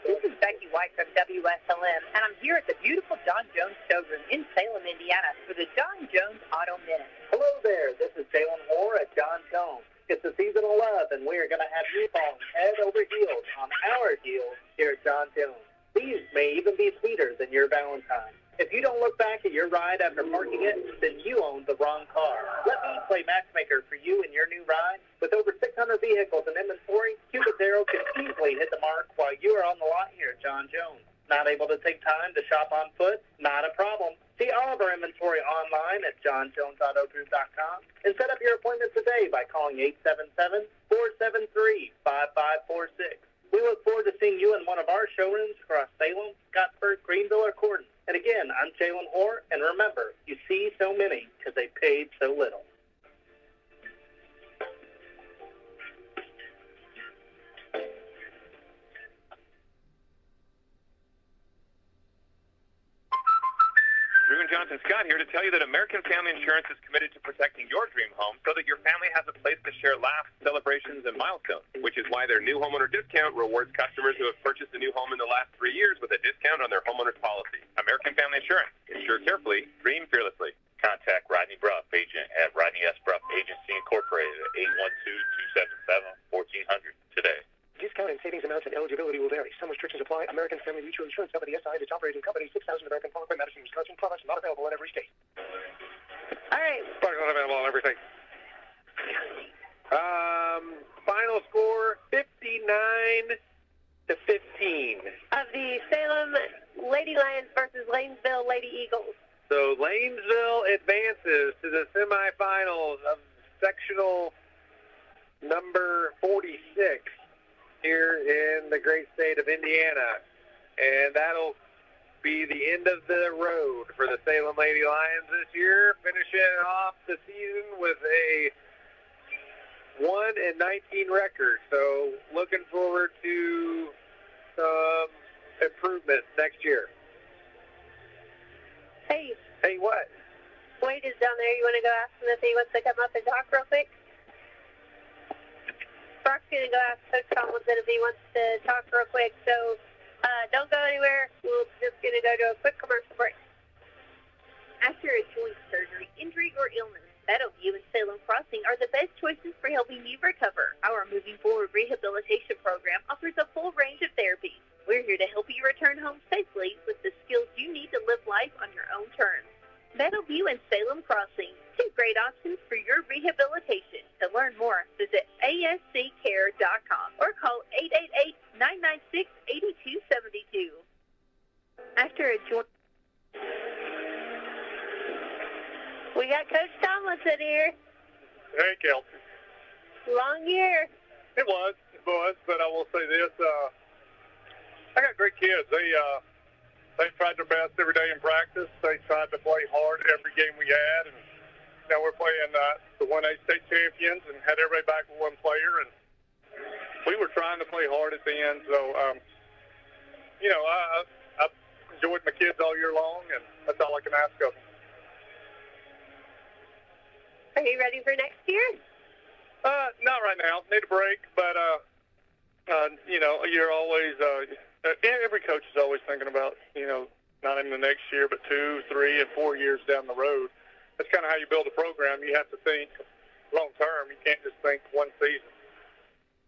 This is Becky White from WSLM, and I'm here at the beautiful John Jones showroom in Salem, Indiana, for the John Jones Auto Minute. Hello there, this is Jalen Hoare at John Jones. It's the season of love, and we're going to have you falling head over heels on our deals here at John Jones. These may even be sweeter than your Valentine. If you don't look back at your ride after parking it, then you own the wrong car. Let me play matchmaker for you and your new ride. With over 600 vehicles in inventory, Cupid Zero can easily hit the mark while you are on the lot here at John Jones. Not able to take time to shop on foot? Not a problem. See all of our inventory online at johnjonesautogroup.com and set up your appointment today by calling 877-473-5546. We look forward to seeing you in one of our showrooms across Salem, Scottsburg, Greenville, or Corden. And again, I'm Jalen Hoare, and remember, you see so many because they paid so little. Drew and John Jonathan Scott here to tell you that American Family Insurance is committed to protecting your dream home so that your family has a place to share laughs, celebrations, and milestones, which is why their new homeowner discount rewards customers who have purchased a new home in the last 3 years with a discount on their homeowner's policy. American Family Insurance. Insure carefully, dream fearlessly. Contact Rodney Bruff, agent at Rodney S. Bruff Agency Incorporated at 812-277-1400 today. Discount and savings amounts and eligibility will vary. Some restrictions apply. American Family Mutual Insurance Company, SI, its operating company, 6,000 American Parkway, Madison, Wisconsin. Products not available in every state. All right. Products not available in every state. Final score, 59-15. Of the Salem Lady Lions versus Lanesville Lady Eagles. So Lanesville advances to the semifinals of sectional number 46 here in the great state of Indiana. And that'll be the end of the road for the Salem Lady Lions this year, finishing off the season with a 1-19 record. So looking forward to some improvements next year. Hey. Hey, what? Wade is down there. You want to go ask him if he wants to come up and talk real quick? Brock's going to go ask Coach Tomlinson if he wants to talk real quick. So don't go anywhere. We're just going to go to a quick commercial break. After a joint surgery, injury, or illness, Meadowview and Salem Crossing are the best choices for helping you recover. Our Moving Forward rehabilitation program offers a full range of therapies. We're here to help you return home safely with the skills you need to live life on your own terms. Meadowview and Salem Crossing, two great options for your rehabilitation. To learn more, visit asccare.com or call 888-996-8272. After a joint... We got Coach Tomlinson here. Hey, Kelsey. Long year. It was, but I will say this, I got great kids. They tried their best every day in practice. They tried to play hard every game we had, and now we're playing the 1A state champions and had everybody back with one player, and we were trying to play hard at the end. So, I enjoyed my kids all year long, and that's all I can ask of them. Are you ready for next year? Not right now. Need a break, but you're always every coach is always thinking about not in the next year, but 2, 3, and 4 years down the road. That's kind of how you build a program. You have to think long term. You can't just think one season.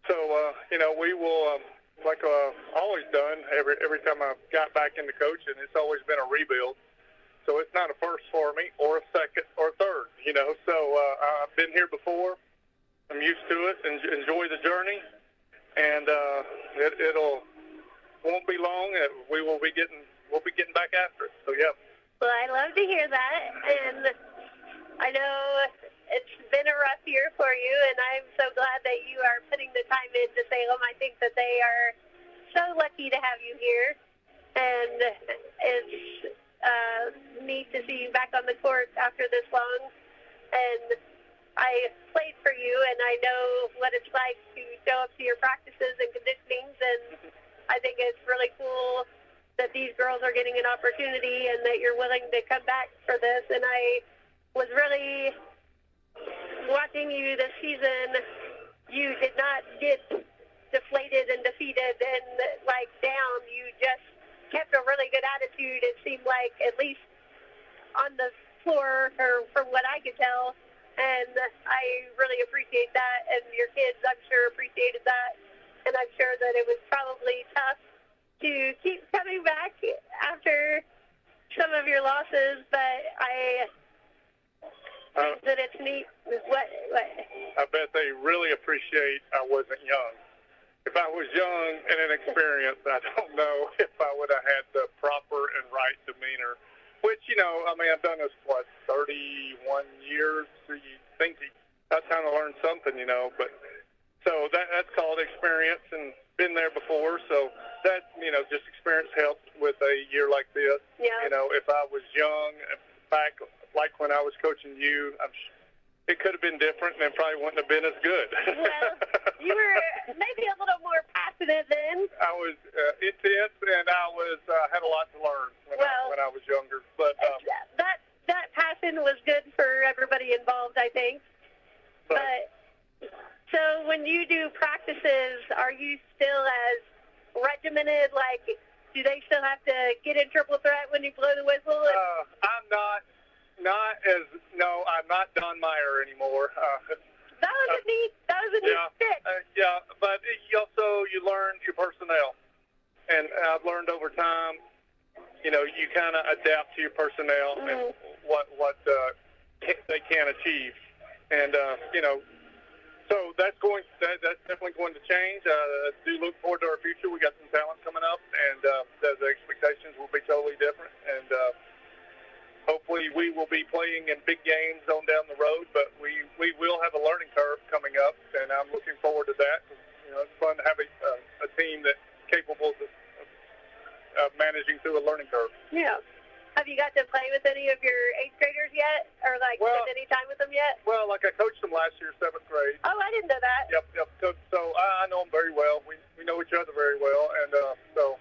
So we will like always done. Every time I got back into coaching, it's always been a rebuild. So it's not a first for me or a second or a third, So I've been here before. I'm used to it and enjoy the journey. And it'll won't be long. We'll be getting back after it. So yeah. Well, I love to hear that, and I know it's been a rough year for you, and I'm so glad that you are putting the time into Salem. I think that they are so lucky to have you here, and it's neat to see you back on the court after this long. And I played for you, and I know what it's like to show up to your practices and conditionings, and I think it's really cool that these girls are getting an opportunity and that you're willing to come back for this. And I was really watching you this season. You did not get deflated and defeated and down. You just kept a really good attitude. It seemed like, at least on the floor, or from what I could tell, and I really appreciate that, and your kids, I'm sure, appreciated that, and I'm sure that it was probably tough to keep coming back after some of your losses, but I think that it's neat. What? I bet they really appreciate I wasn't young. If I was young and inexperienced, I don't know if I would have had the proper and right demeanor, which, I've done this, 31 years, so you think that's time to learn something, but so that's called experience and been there before, so that, just experience helps with a year like this. Yeah. If I was young, back like when I was coaching you, it could have been different and it probably wouldn't have been as good. Well, you were maybe a little more passionate then. I was intense, and I was had a lot to learn when I was younger. But that passion was good for everybody involved, I think. But so when you do practices, are you still as regimented? Like, do they still have to get in triple threat when you blow the whistle? I'm not Don Meyer anymore. That was a neat stick. But you learn your personnel, and I've learned over time. You kind of adapt to your personnel and what they can achieve, and so that's definitely going to change. Do look forward to our future. We got some talent coming up, and the expectations will be totally different, and hopefully we will be playing in big games on down the road, but we will have a learning curve coming up, and I'm looking forward to that. It's fun to have a team that's capable of managing through a learning curve. Yeah. Have you got to play with any of your 8th graders yet, or spend any time with them yet? Well, I coached them last year, 7th grade. Oh, I didn't know that. Yep. So I know them very well. We know each other very well, and so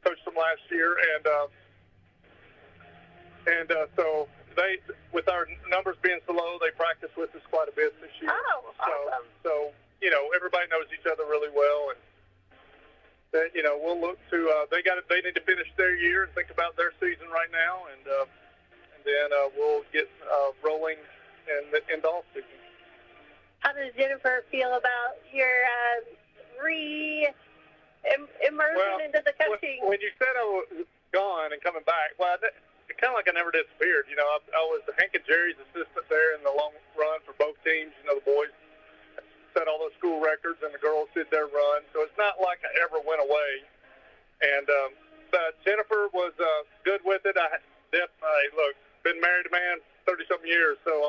coached them last year, and so they, with our numbers being so low, they practice with us quite a bit this year. Oh, awesome. So everybody knows each other really well, and we'll look to they need to finish their year and think about their season right now, and then we'll get rolling in the off season. How does Jennifer feel about your immersion into the coaching? When you said I was gone and coming back, it's kind of like I never disappeared. I was Hank and Jerry's assistant there in the long run for both teams. The boys set all those school records, and the girls did their run. So it's not like I ever went away. And but Jennifer was good with it. I been married to man 30-something years, so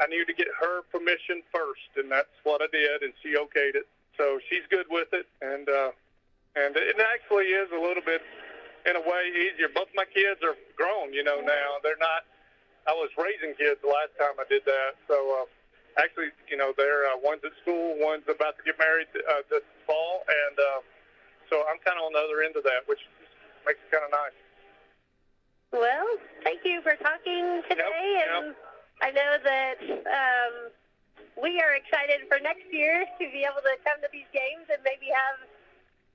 I needed to get her permission first, and that's what I did, and she okayed it. So she's good with it, and it actually is a little bit, in a way, easier. Both my kids are grown, now. They're not. I was raising kids the last time I did that, so. Actually, they're one's at school, one's about to get married this fall, and so I'm kind of on the other end of that, which makes it kind of nice. Well, thank you for talking today, and I know that we are excited for next year to be able to come to these games and maybe have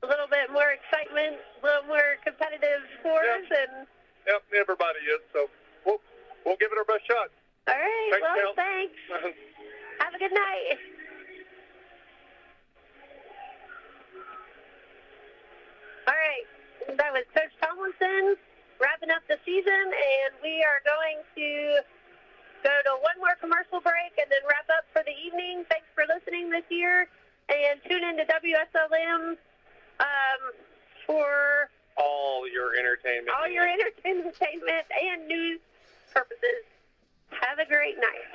a little bit more excitement, a little more competitive scores. Yep, everybody is, so we'll give it our best shot. All right, thanks. Have a good night. All right, that was Coach Tomlinson wrapping up the season, and we are going to go to one more commercial break and then wrap up for the evening. Thanks for listening this year, and tune in to WSLM for all your entertainment and news purposes. Have a great night.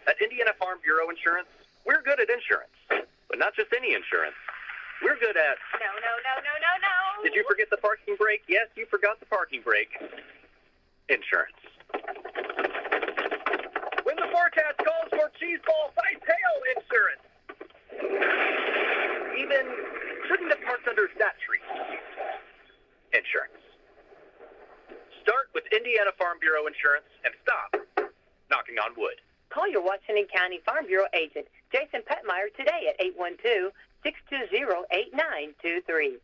At Indiana Farm Bureau Insurance, we're good at insurance, but not just any insurance. We're good at... No. Did you forget the parking brake? Yes, you forgot the parking brake. Insurance. When the forecast calls for cheese balls, I tail insurance. Even shouldn't have parked under that tree. Insurance. Start with Indiana Farm Bureau Insurance and stop knocking on wood. Call your Washington County Farm Bureau agent, Jason Petmeyer, today at 812-620-8923.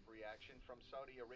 Reaction from Saudi Arabia.